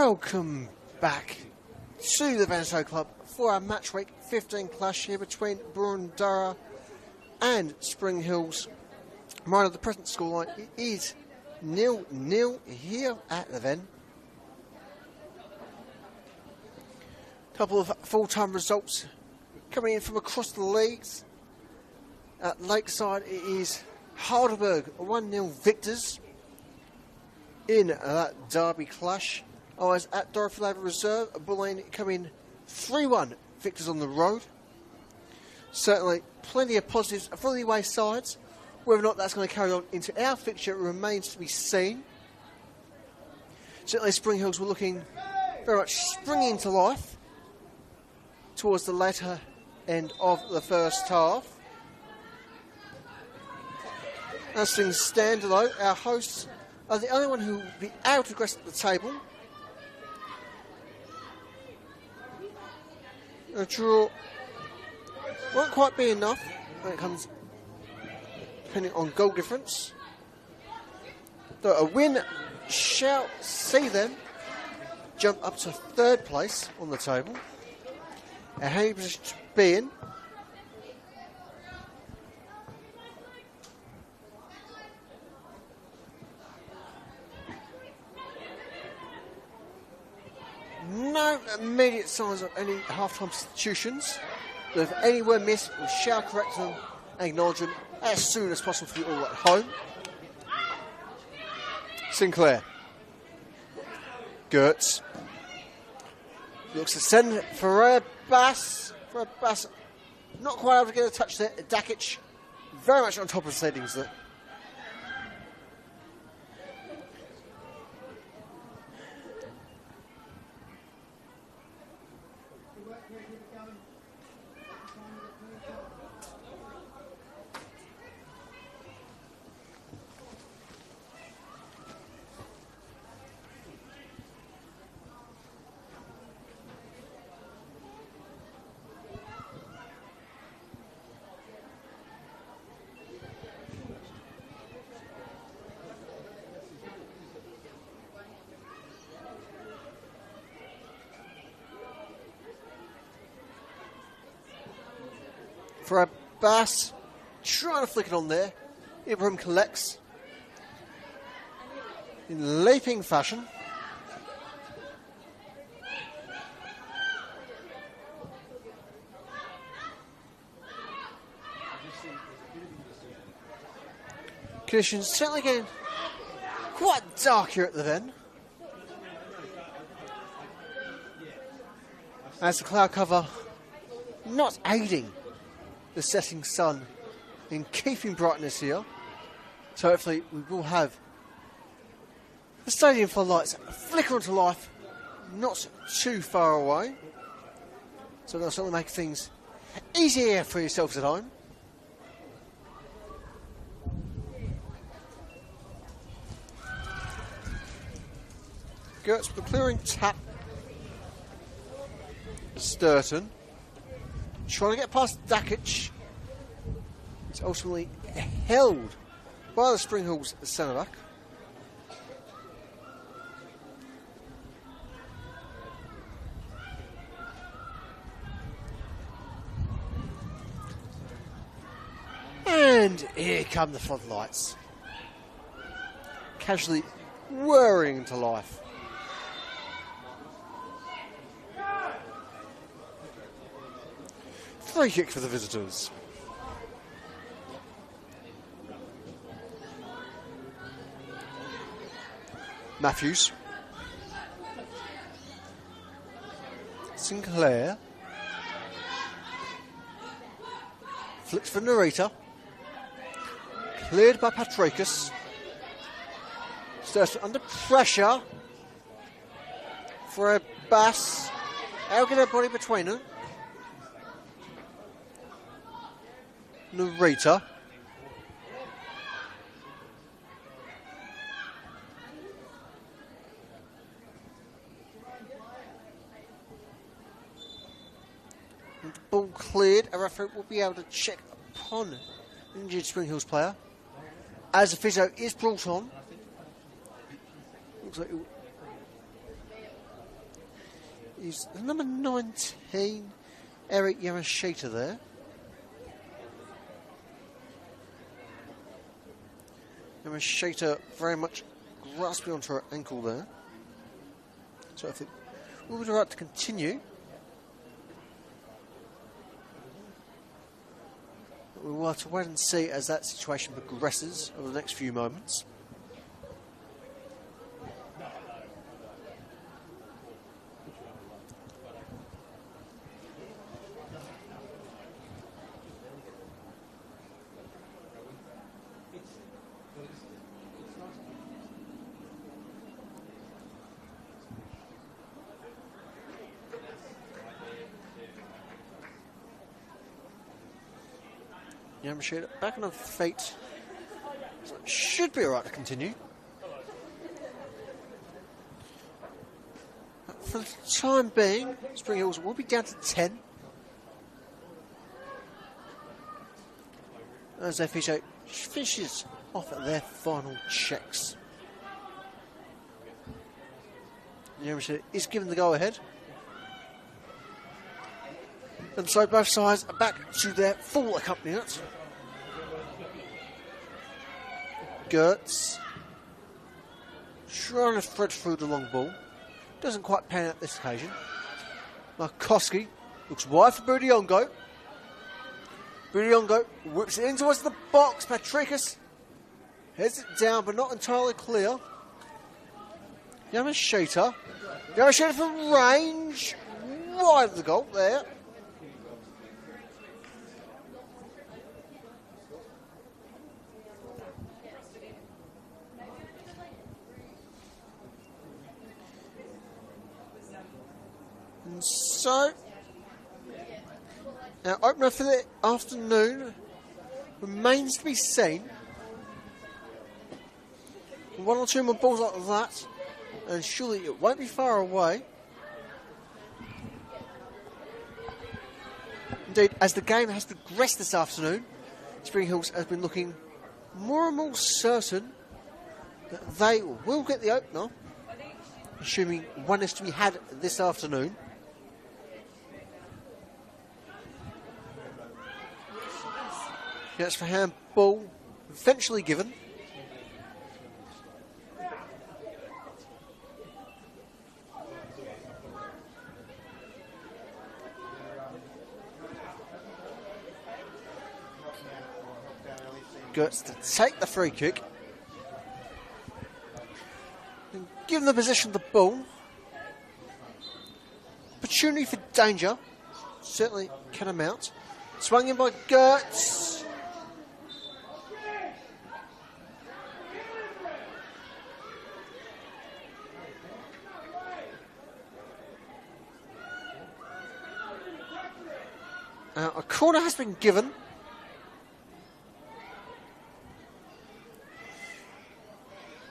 Welcome back to the Venezuela Club for our match week 15 clash here between Boroondara and Spring Hills. Mind of the present scoreline, it is 0-0 here at the Ven. Couple of full-time results coming in from across the leagues. At Lakeside, it is Heidelberg 1-0 victors in that derby clash. Otherwise, at Dorothy Laver Reserve, Bulleen coming 3-1 victors on the road. Certainly, plenty of positives for the away sides. Whether or not that's going to carry on into our fixture remains to be seen. Certainly, Spring Hills were looking very much springing to life towards the latter end of the first half. As things stand, though, our hosts are the only one who will be able to progress at the table. A draw won't quite be enough when it comes, depending on goal difference. Though a win shall see them jump up to third place on the table. A handy position to be in. No immediate signs of any half-time substitutions, but if any were missed, we shall correct them and acknowledge them as soon as possible for you all at home. Sinclair. Gertz. Looks to send for a Bass. Not quite able to get a touch there. Dakic very much on top of settings there. For a Bass, trying to flick it on there. Ibrahim collects in leaping fashion. Conditions certainly getting quite dark here at the Ven, as the cloud cover not aiding the setting sun in keeping brightness here. So hopefully we will have the stadium full lights flicker into life not too far away. So that'll certainly make things easier for yourselves at home. Gertz with the clearing tap. Sturton trying to get past Dakic. It's ultimately held by the Spring Hills centre back. And here come the floodlights, casually whirring into life. Free kick for the visitors. Matthews. Sinclair. Flicks for Narita. Cleared by Patricus. Sturton under pressure. For a Bass. How get her body between her? Narita. And the ball cleared. A referee will be able to check upon the injured Spring Hills player as the physio is brought on. Looks like is number 19, Eric Yamashita there. Yamashita very much grasping onto her ankle there. So I think we would like to continue. We will have to wait and see as that situation progresses over the next few moments. Yamashita back on her feet. So it should be alright to continue. For the time being, Spring Hills will be down to 10. As their physio finishes off at their final checks. Yamashita is given the go ahead. And so both sides are back to their full accompaniment. Gertz trying to thread through the long ball. Doesn't quite pan out this occasion. Markowski looks wide for Budiongo. Budiongo whips it in towards the box. Patricus heads it down but not entirely clear. Yamashita from range. Wide of the goal there. And so, our opener for the afternoon remains to be seen. One or two more balls like that, and surely it won't be far away. Indeed, as the game has progressed this afternoon, Spring Hills has been looking more and more certain that they will get the opener, assuming one is to be had this afternoon. That's for handball, eventually given. Gertz to take the free kick. And given the position of the ball, opportunity for danger certainly can amount. Swung in by Gertz. A corner has been given.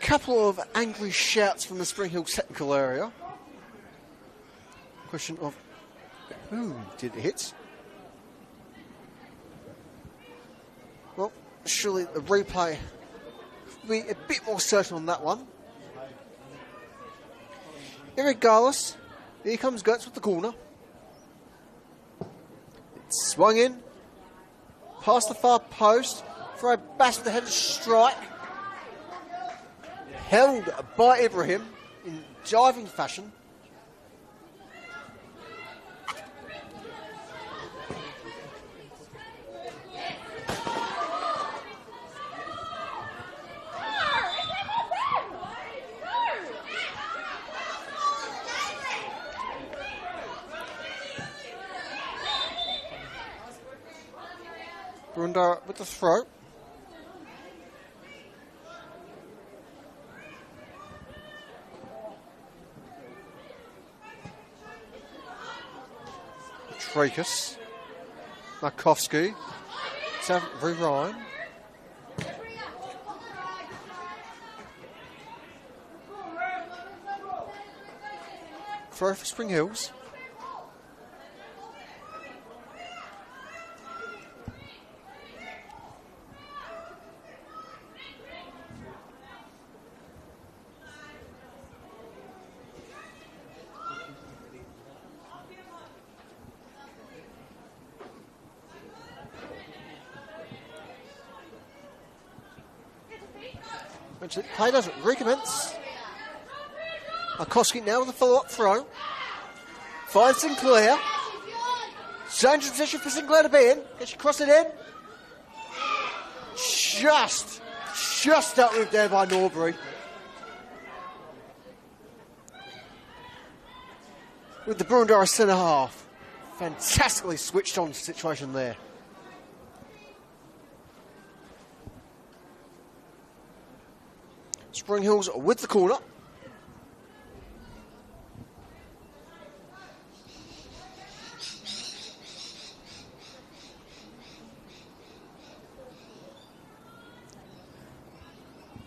Couple of angry shouts from the Spring Hill technical area. Question of who did it hit? Well, surely the replay will be a bit more certain on that one. Irregardless, here comes Gertz with the corner. It's swung in, past the far post, for a bash with the headed strike. Held by Ibrahim in diving fashion. Boroondara with the throw. Tracus, Markowski, Ryan. Throw for Spring Hills. Play doesn't recommence. Markowski now with a follow-up throw. Finds Sinclair. Dangerous position for Sinclair to be in. Can she cross it in? Just outmoved there by Norbury. With the Boroondara centre half. Fantastically switched on situation there. Spring Hills with the corner.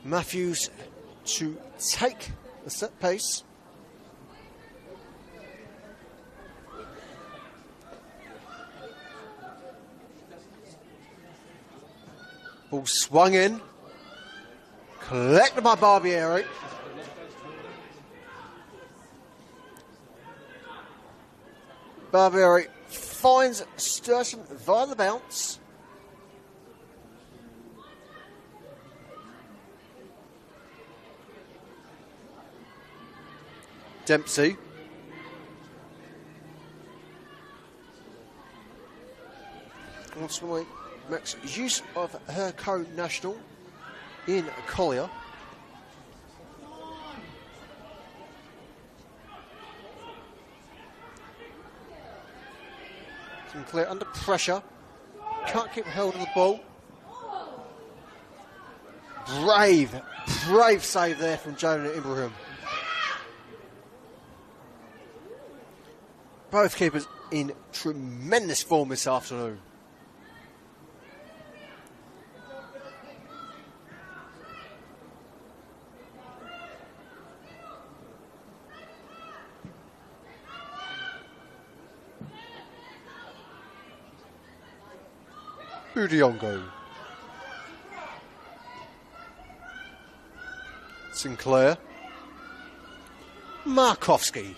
Matthews to take the set pace. Ball swung in. Collected by Barbieri. Barbieri finds Sturton via the bounce. Dempsey. Ultimately makes use of her co-national in Collier. Sinclair under pressure. Can't keep hold of the ball. Brave save there from Jonah Ibrahim. Both keepers in tremendous form this afternoon. Budiongo. Sinclair. Markowski.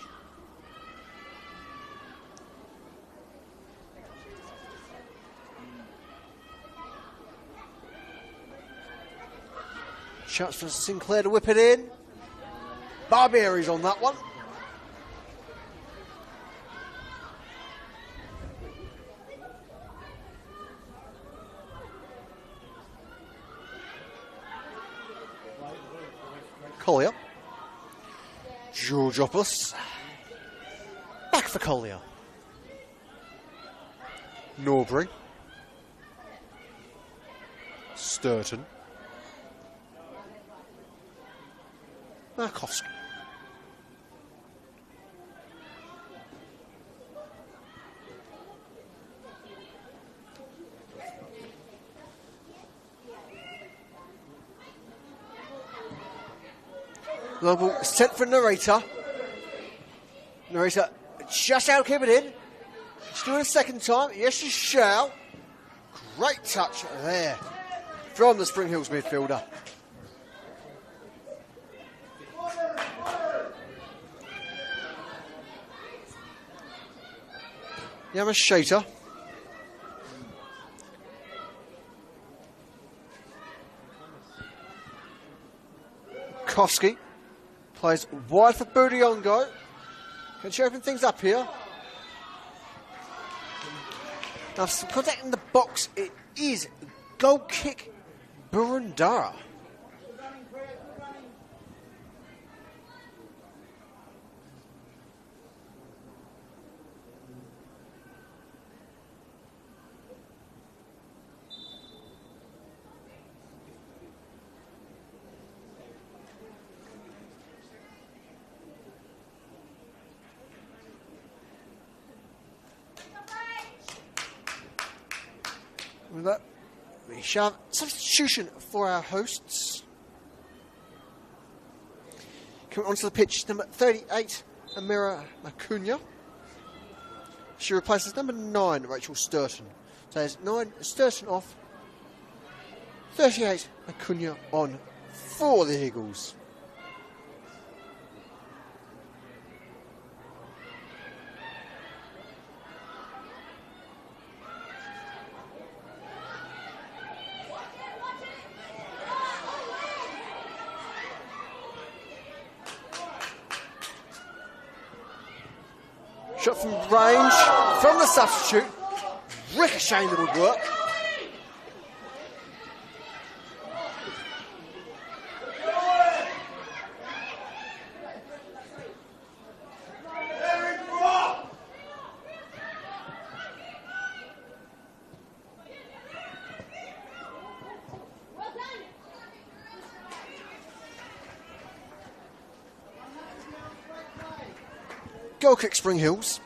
Chance for Sinclair to whip it in. Barbieri's on that one. Collier. Georgiopoulos. Back for Collier. Norbury. Sturton. Markowski. Global sent for Narita. Narita just out, keep it in. She's doing it a second time. Yes, she shall. Great touch there from the Spring Hills midfielder. Yamashita. Kofsky plays wide for Budiongo. Can she open things up here? Now, some contact in the box. It is goal kick Boroondara. With that, we shall substitution for our hosts. Coming onto the pitch, number 38, Amira Macunia. She replaces number 9, Rachel Sturton. So there's 9 Sturton off, 38 Macunia on for the Eagles. Shot from range from the substitute. Ricocheting the woodwork. Goal kick, Spring Hills.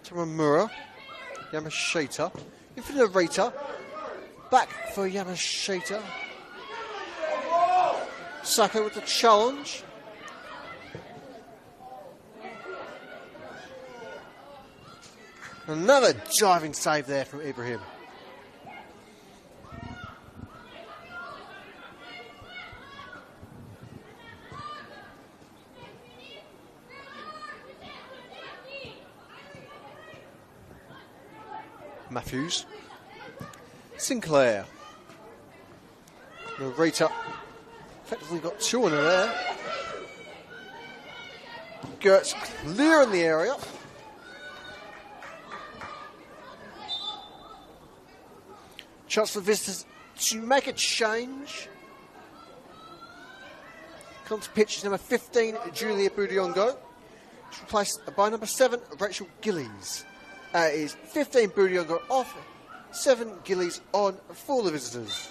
Tamamura. Yamashita, Infinirator, back for Yamashita. Saka with the challenge. Another diving save there from Ibrahim. Matthews, Sinclair, Narita, effectively got two on her there. Gertz clear in the area. Chance for visitors to make a change. Comes to pitch number 15, Julia Budiongo. She's replaced by number 7, Rachel Gillies. Is 15 Budiongo off, 7 Gillies on for the visitors.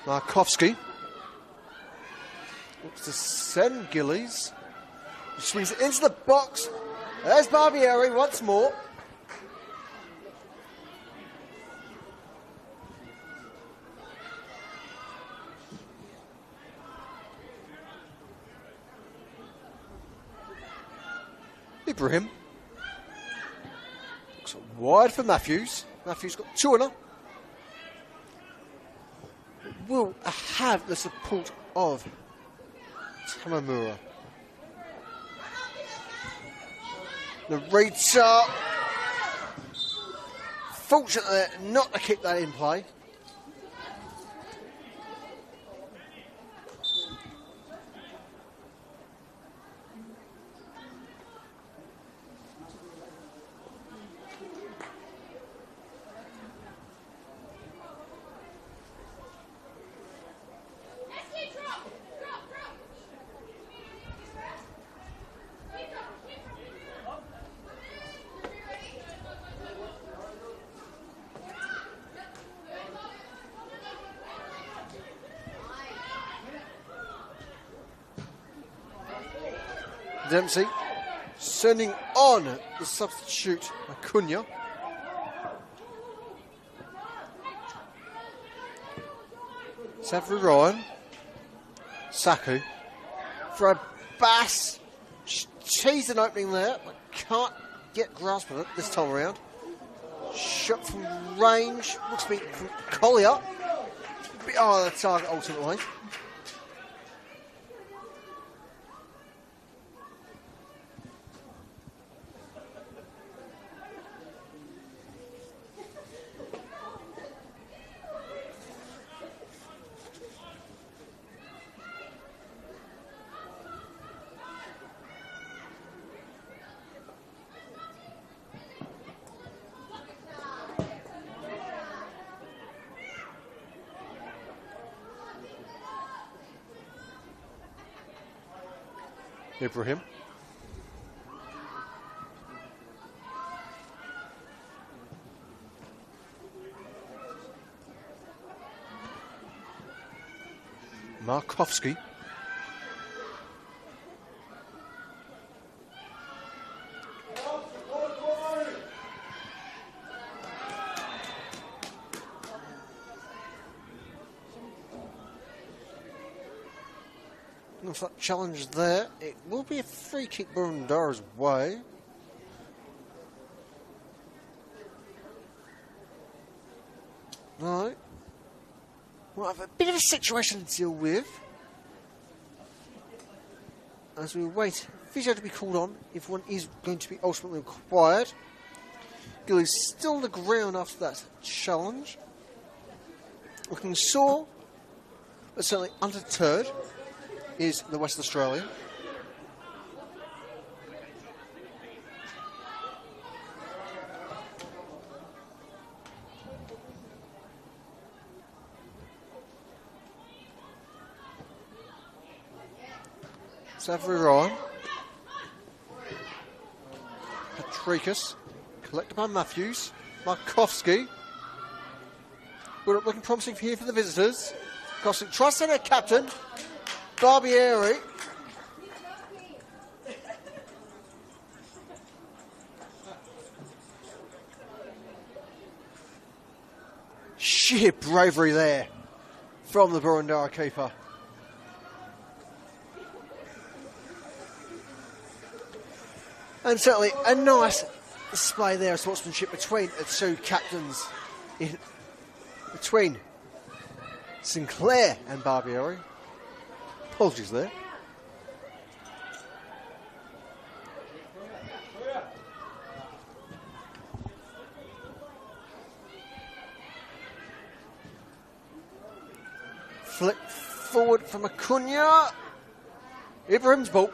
Markovsky looks to send Gillies. He swings it into the box. There's Barbieri once more. Ibrahim looks wide for Matthews. Matthews got two on her. Will have the support of Tamamura. Narita. Fortunately not to keep that in play. Dempsey sending on the substitute Acuna. Savary Ryan. Saku for a Bass. Teased an opening there, but can't get grasp of it this time around. Shot from range. Looks to be from Collier. Oh, the target ultimately. Ibrahim. Markowski. Looks like challenge there. It will be a free kick Boroondara's way. Right. We'll have a bit of a situation to deal with as we wait physio to be called on if one is going to be ultimately required. Gilly's still on the ground after that challenge. Looking sore, but certainly undeterred is the West Australian. Savory Ryan. Patricus. Collected by Matthews. Markowski. Good, looking promising here for the visitors. Crossing, trust in their captain. Barbieri. Sheer bravery there from the Boroondara keeper. And certainly a nice display there of sportsmanship between the two captains, between Sinclair and Barbieri. Apologies there. Flick forward from Acuna. Ibrahim's ball.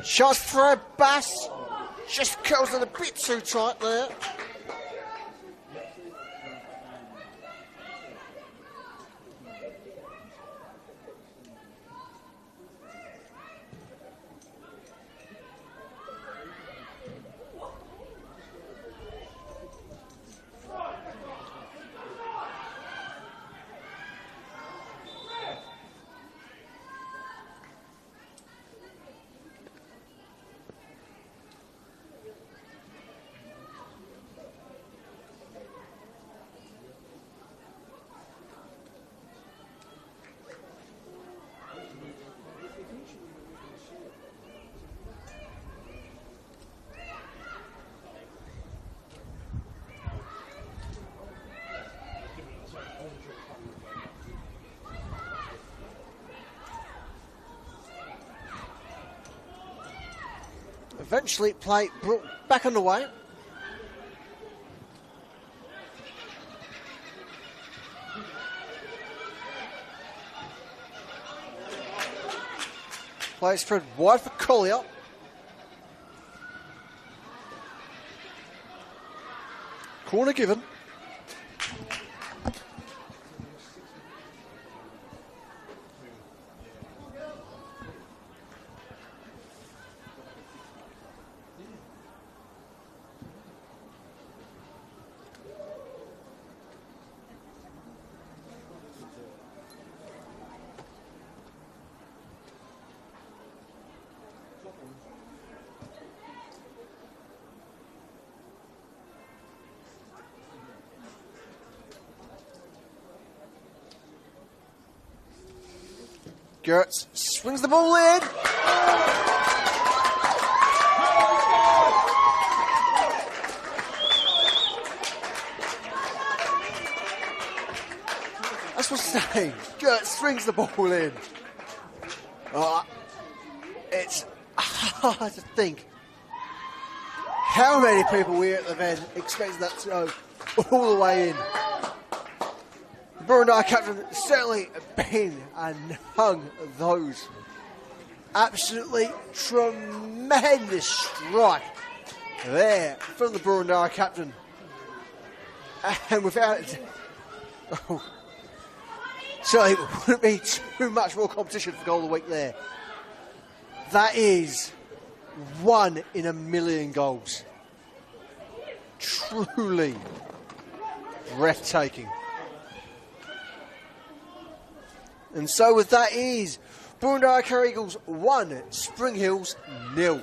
Shots for Bass. Just curls it a bit too tight there. Eventually, play brought back underway. Play spread wide for Collier. Corner given. Gertz swings the ball in. That's what's saying. Gertz swings the ball in. It's hard to think how many people we at the event expected that to go all the way in. The Boroondara captain certainly been and hung those. Absolutely tremendous strike there from the Boroondara captain. And without it, certainly it wouldn't be too much more competition for goal of the week there. That is 1 in a million goals. truly breathtaking. And so with that is Boroondara-Carey Eagles 1, Spring Hills 0.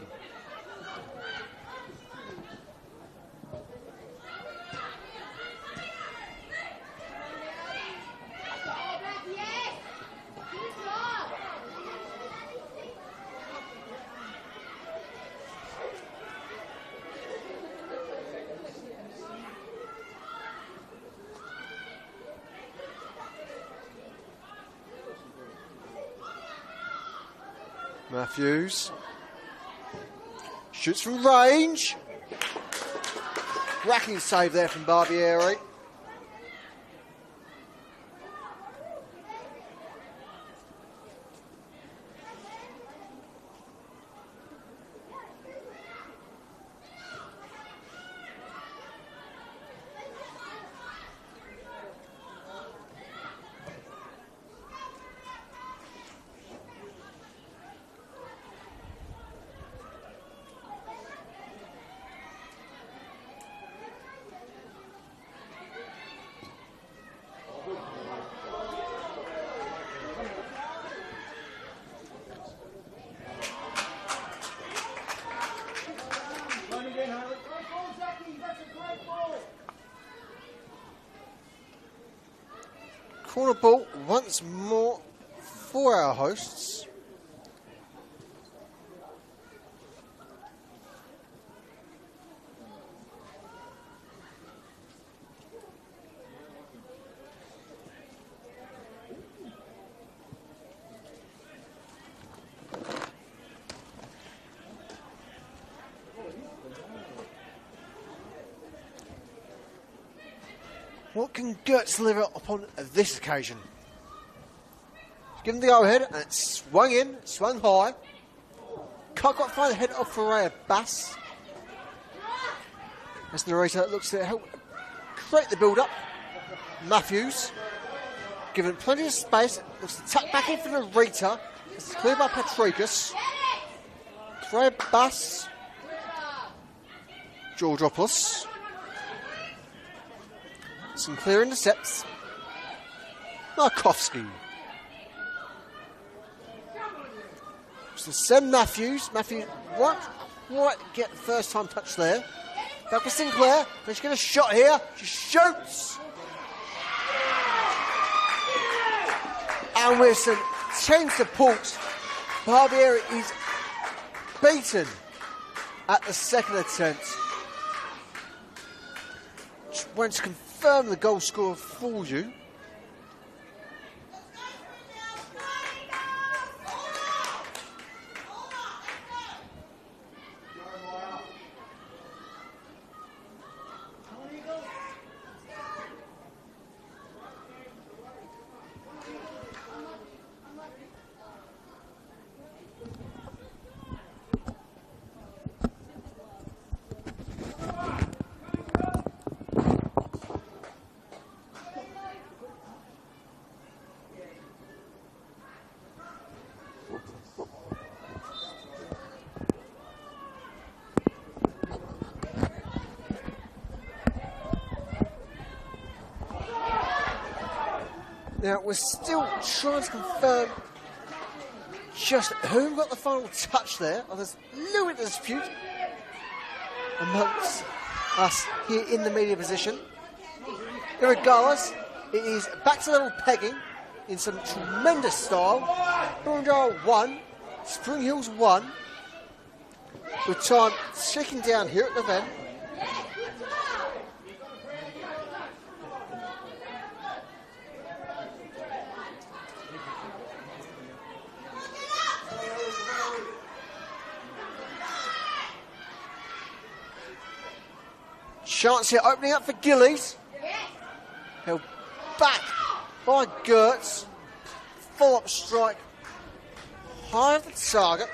Matthews shoots from range. Cracking save there from Barbieri. Corner ball once more for our hosts. What can Gertz deliver upon this occasion? Given the go-ahead, and it's swung in, swung high. Can't quite find the head of Ferreira Bass. As the narrator looks to help create the build-up. Matthews, given plenty of space, looks to tuck back in for the Rita. It's cleared by Patricus. Ferreira Bass. Georgopoulos. Some clear intercepts. Markovsky. So send Matthews. Matthews won't quite get the first time touch there. Back with Sinclair. She's going to shot here. She shoots. And with some chain support, Barbieri is beaten at the second attempt. Just went to confirm the goal scorer for you. Now, we're still trying to confirm just who got the final touch there. Oh, there's a little bit of dispute amongst us here in the media position. Irregardless, it is back to level pegging in some tremendous style. Boroondara 1, Spring Hills 1, with time ticking down here at the event. Chance here opening up for Gillies. Held back by Gertz. Follow-up strike. High of the target.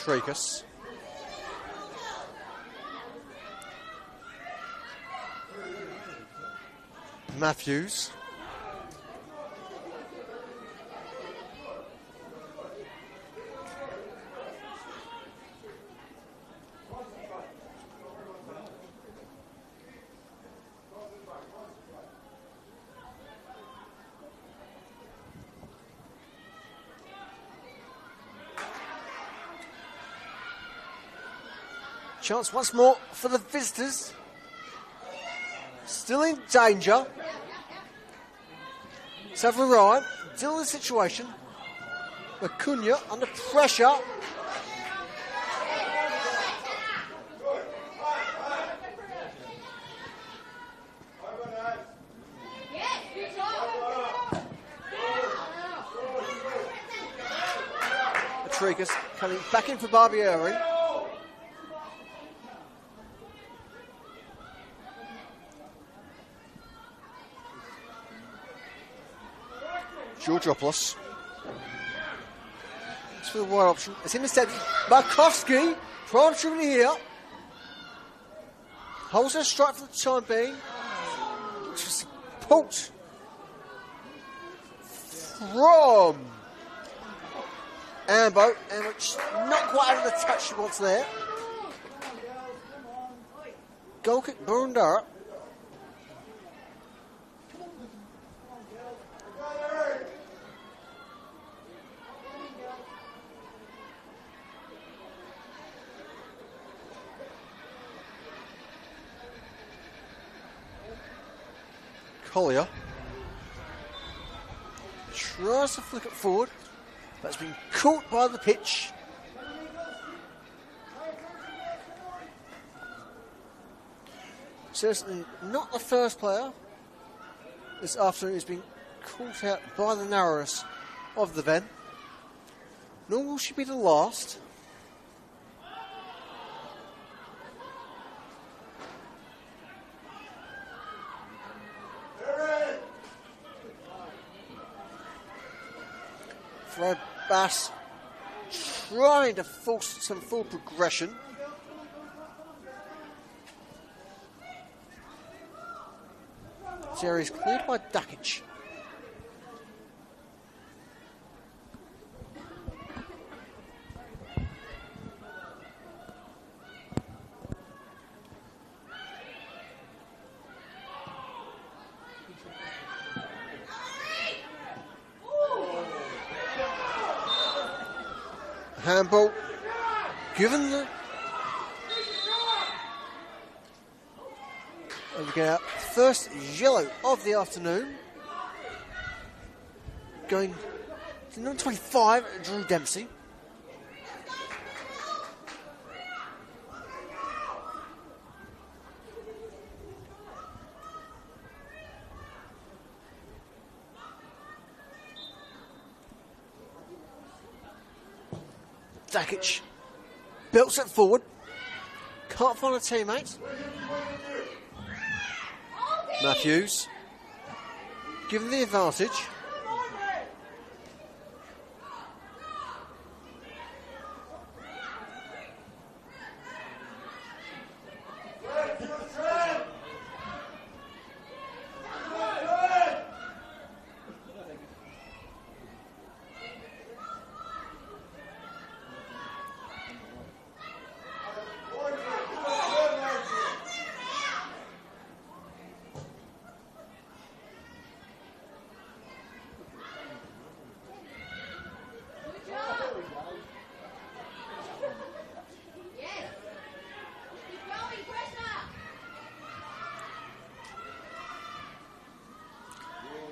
Tracus. Matthews. Chance once more for the visitors. Still in danger. Savile Ryan, still in the situation. Acuna under pressure. Rodriguez coming back in for Barbieri. Georgopoulos. It's for the wide option. It's him instead. Markowski. Prime shooting here. Holds a strike for the time being. Just poked from Ambo, and it's not quite out of the touch she wants there. Goal kick, Boroondara. Collier tries to flick it forward, but it's been caught by the pitch. Certainly not the first player this afternoon who's been caught out by the narrowness of the Ven. Nor will she be the last. Fred Bass trying to force some full progression. This area is cleared by Dakic. Handball given the we get out first yellow of the afternoon. Going to number 25, Drew Dempsey. Dakic belts it forward. Can't find a teammate. Matthews given the advantage.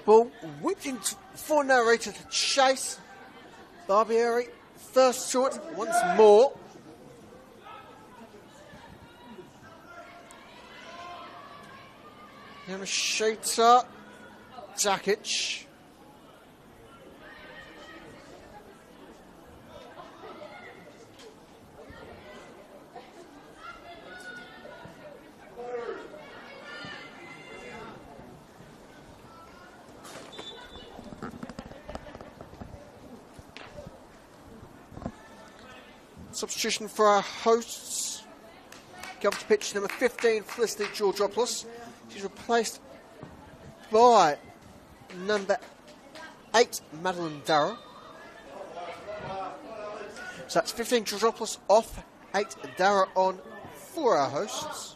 Ball whipped in for narrator to chase. Barbieri first to it once more. Yamashita, Dakic. Substitution for our hosts. Come to pitch number 15, Felicity Georgopoulos. She's replaced by number 8, Madeline Darrow. So that's 15 Georgopoulos off, 8 Darrow on for our hosts.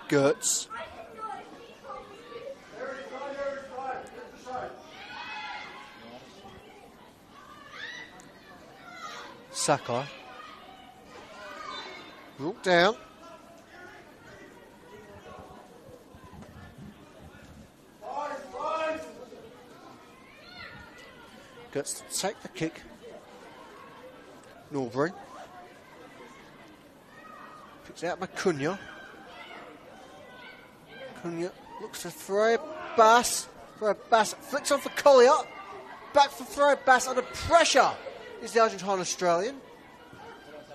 Gertz. Sakai. Brought down. Gertz to take the kick. Norbury. Picks out Macunia. Cunha looks for Freya Bass. Freya Bass flicks on for Collier. Back for Freya Bass under pressure is the Argentine Australian.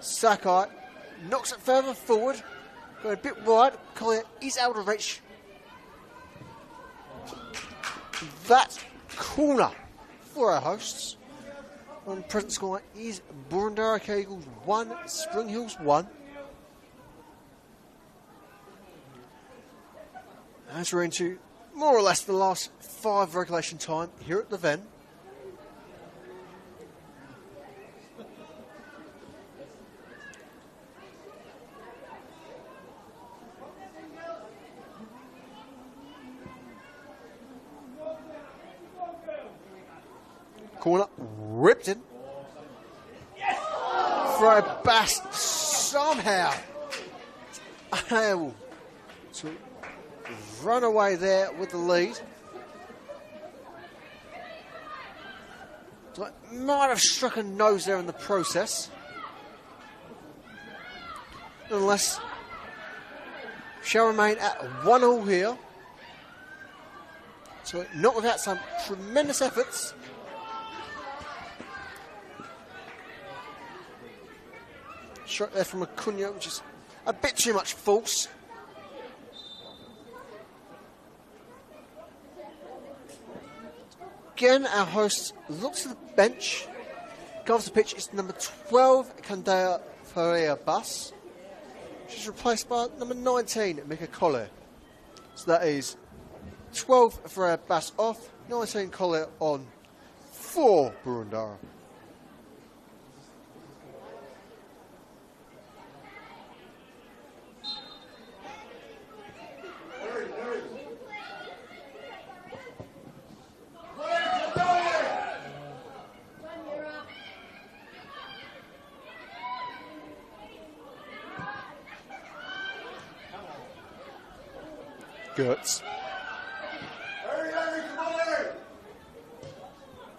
Sakai knocks it further forward. Going a bit wide. Collier is able to reach that corner for our hosts. On the present score is Boroondara-Carey Eagles 1, Spring Hills 1. As we're into more or less the last 5 regulation time here at the Ven. Corner ripped in. Freya Bass somehow able to run away there with the lead. So might have struck a nose there in the process. Nonetheless, shall remain at 1-1 here. So not without some tremendous efforts. Shot there from Acuna, which is a bit too much force. Again, our host looks at the bench. Comes the pitch. It's number 12, Candea Ferreira Bus. She's replaced by number 19, Mika Collier. So that is 12 Ferreira Bass off, 19 Collier on for Boroondara. Gertz.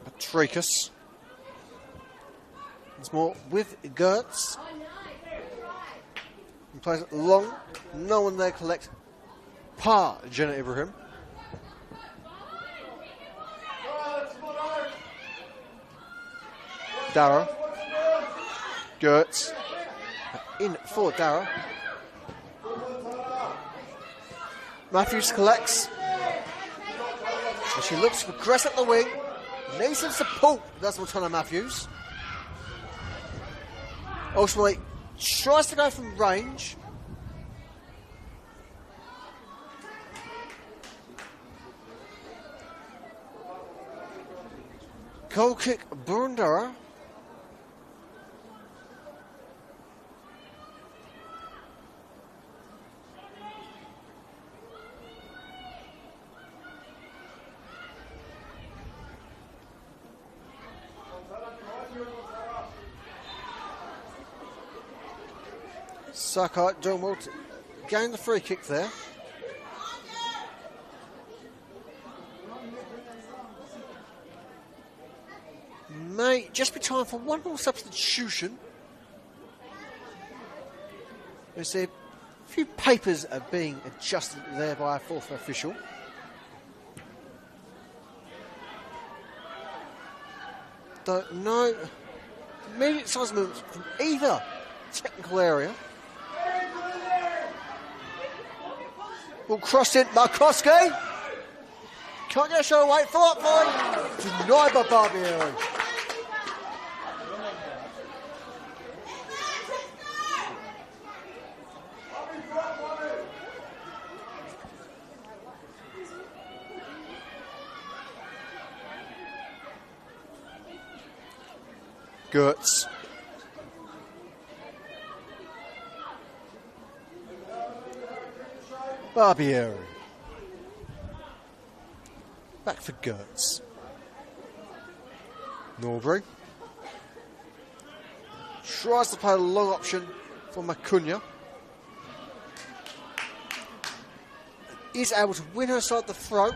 Patricus. Once more with Gertz. He plays it long. No one there collect. Pa Jenna Ibrahim. Dara. Gertz. In for Dara. Matthews collects. And she looks for Gress at the wing. Needs some support. That's Montana Matthews. Ultimately, tries to go from range. Goal kick, Boroondara. Sakai doing well to gain the free kick there. may just be time for one more substitution. There's a few papers are being adjusted there by a fourth official. Don't know. Immediate size movements from either technical area. Ball crossed in, Markowski. Can't get a shot away, follow-up volley. Denied by Barbieri. Gertz. Barbieri. Back for Gertz. Norbury. Tries to play a long option for Macunia. Is able to win her side the throat.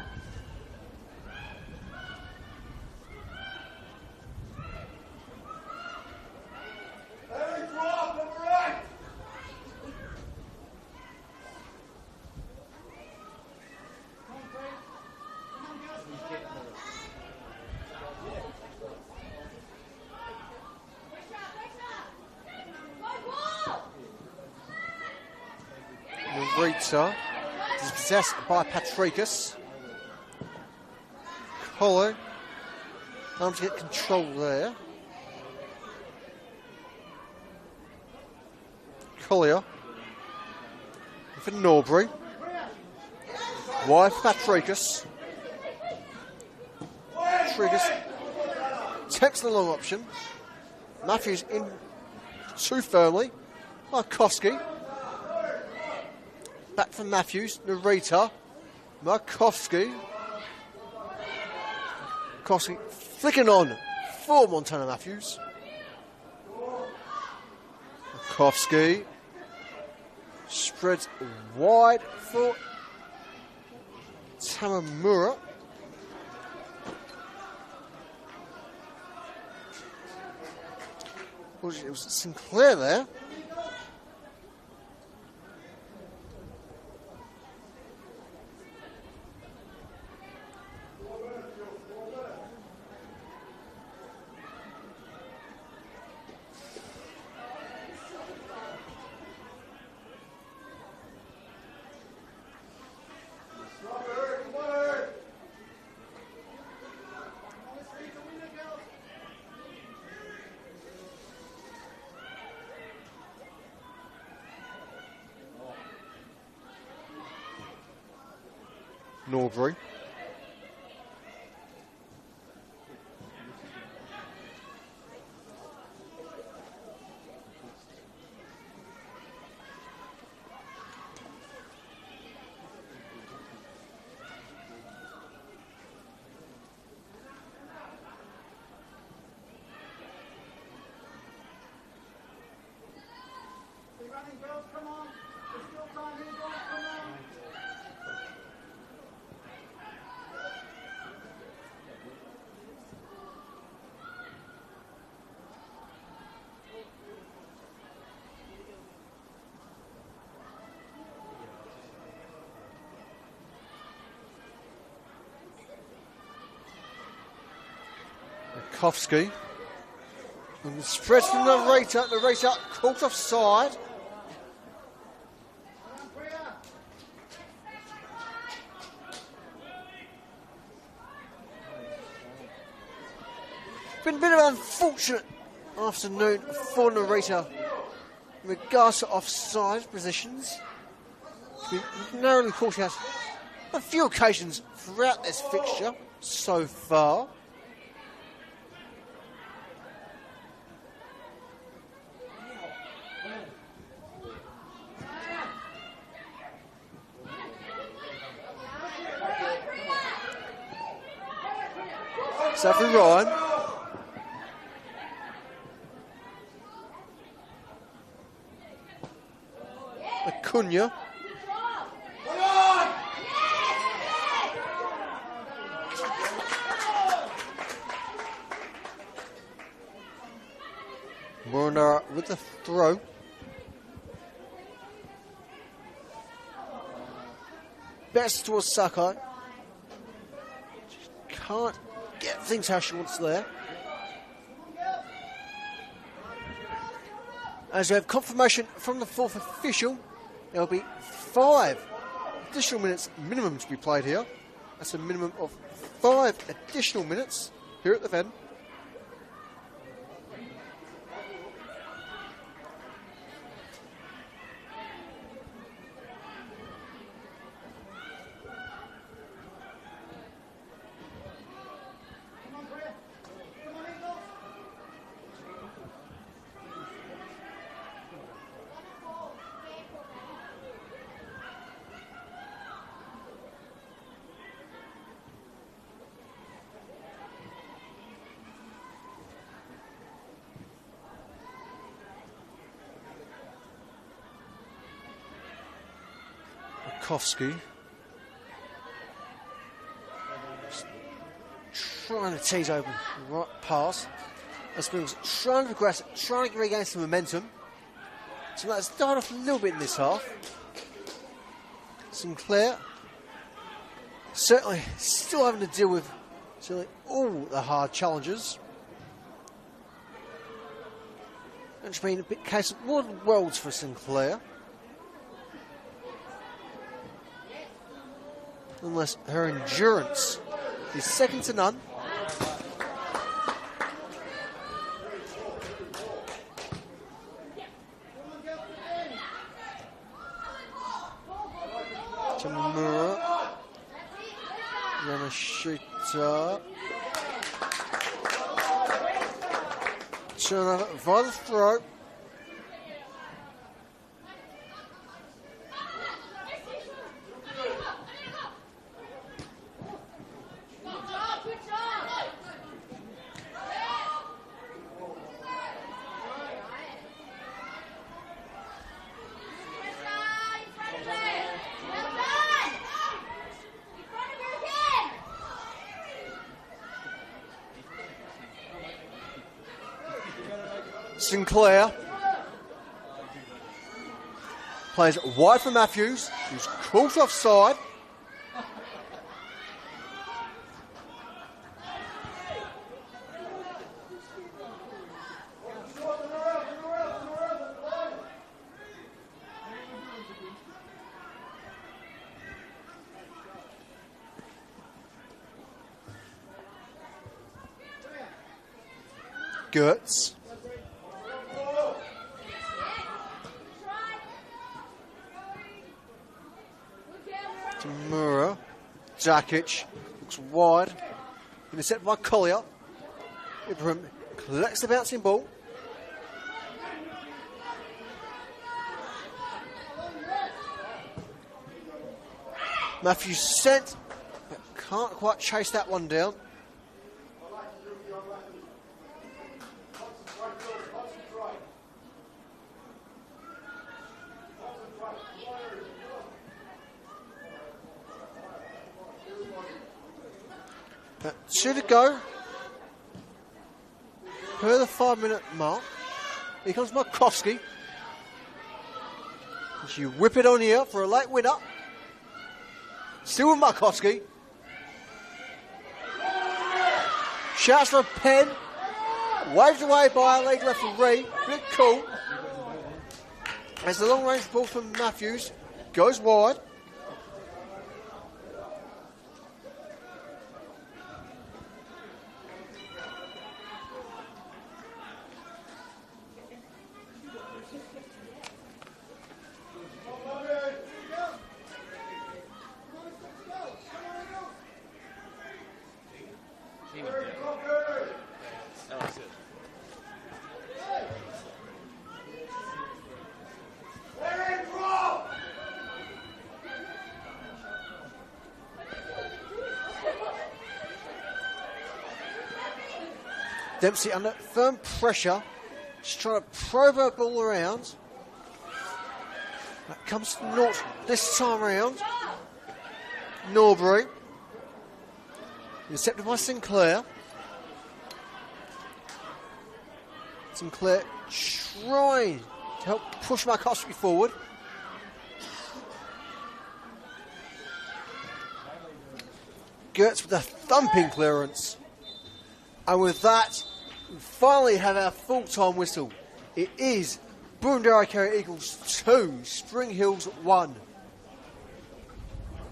Rita is possessed by Patricus. Collar time to get control there. Collier for Norbury. Wide for Patricus. Patricus takes the long option. Matthews in too firmly. Markowski. Back from Matthews, Narita, Markowski. Markowski flicking on for Montana Matthews. Markowski spreads wide for Tamamura. It was Sinclair there. Norbury. Markowski. And the spread from Narita. Narita caught offside. Been a bit of an unfortunate afternoon for Narita in regards to offside positions. We've narrowly caught out a few occasions throughout this fixture so far. Savvy Ryan. Acuna. throw. Best towards Sakai. Can't get things how she wants there. As we have confirmation from the fourth official, there will be 5 additional minutes minimum to be played here. That's a minimum of 5 additional minutes here at the Ven. Kowski trying to tease open the right pass. Springs trying to progress, trying to regain some momentum. So that's died off a little bit in this half. Sinclair certainly still having to deal with certainly all the hard challenges. It's been a bit case of more than worlds for Sinclair. Unless her endurance is second to none. Tamura. Yamashita. Turnover via the throw. Sinclair plays wide for Matthews, who's caught offside. Gertz. Tamura. Dakic looks wide. Intercepted by Collier. Ibrahim collects the bouncing ball. Matthews sent, but can't quite chase that one down. Two to go. Per the 5-minute mark. Here comes Markowski. She whip it on here for a late winner. Still with Markowski. Shouts for a pen. Waved away by a lead referee. Bit cool. As the long range ball from Matthews goes wide. Dempsey under firm pressure, just trying to probe her ball around. That comes to naught this time around. Norbury. Intercepted by Sinclair. Sinclair trying to help push Mark Hospi forward. Gertz with a thumping clearance. And with that, we finally have our full-time whistle. It is Boroondara-Carey Eagles 2, Spring Hills 1.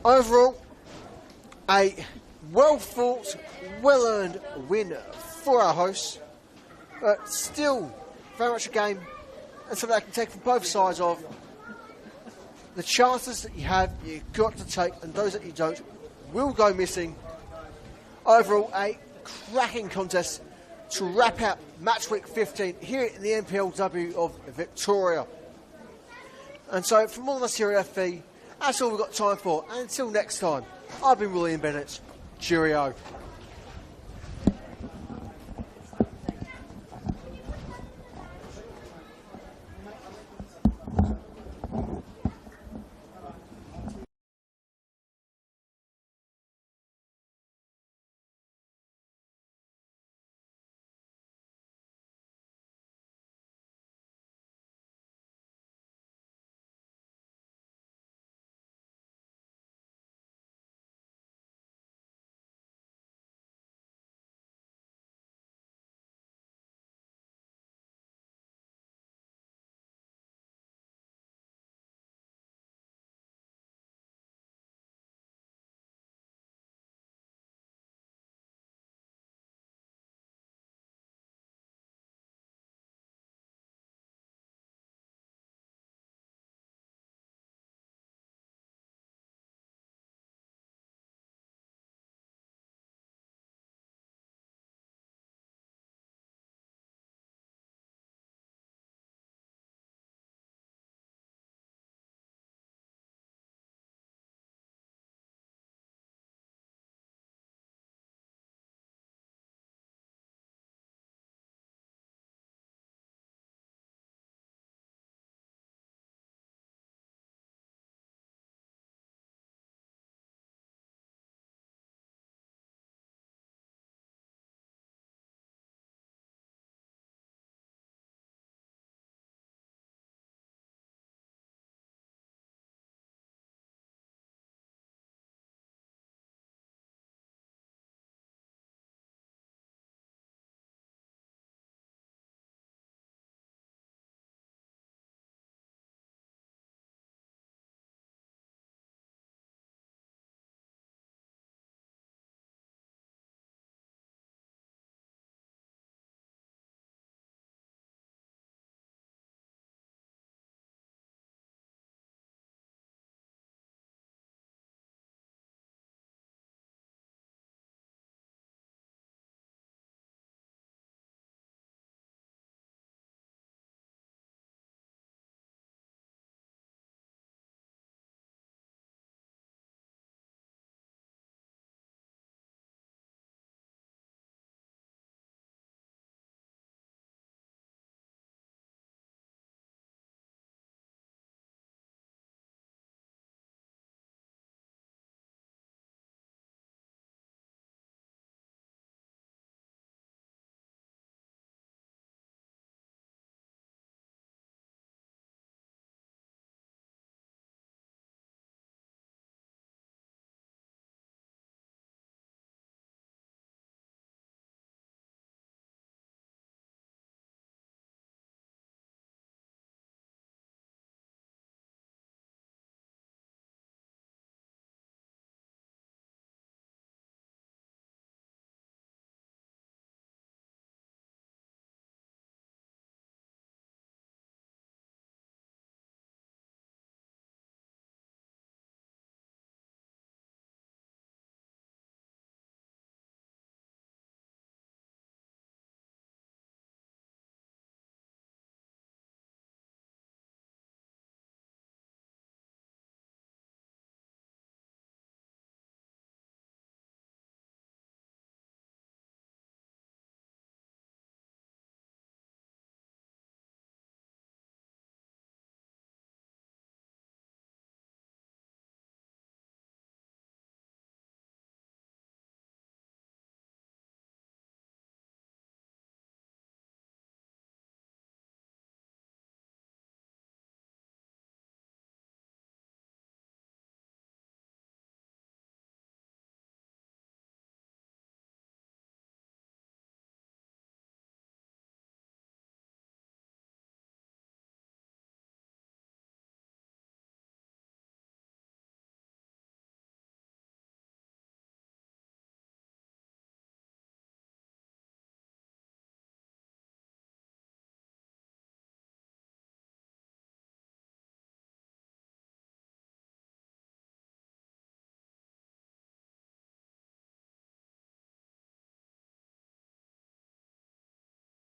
Overall, a well-fought, well-earned win for our hosts. But still, very much a game and something I can take from both sides of. The chances that you have, you've got to take, and those that you don't will go missing. Overall, a cracking contest to wrap up match week 15 here in the NPLW of Victoria. And so, from all of us here at FV, that's all we've got time for. And until next time, I've been William Bennett. Cheerio.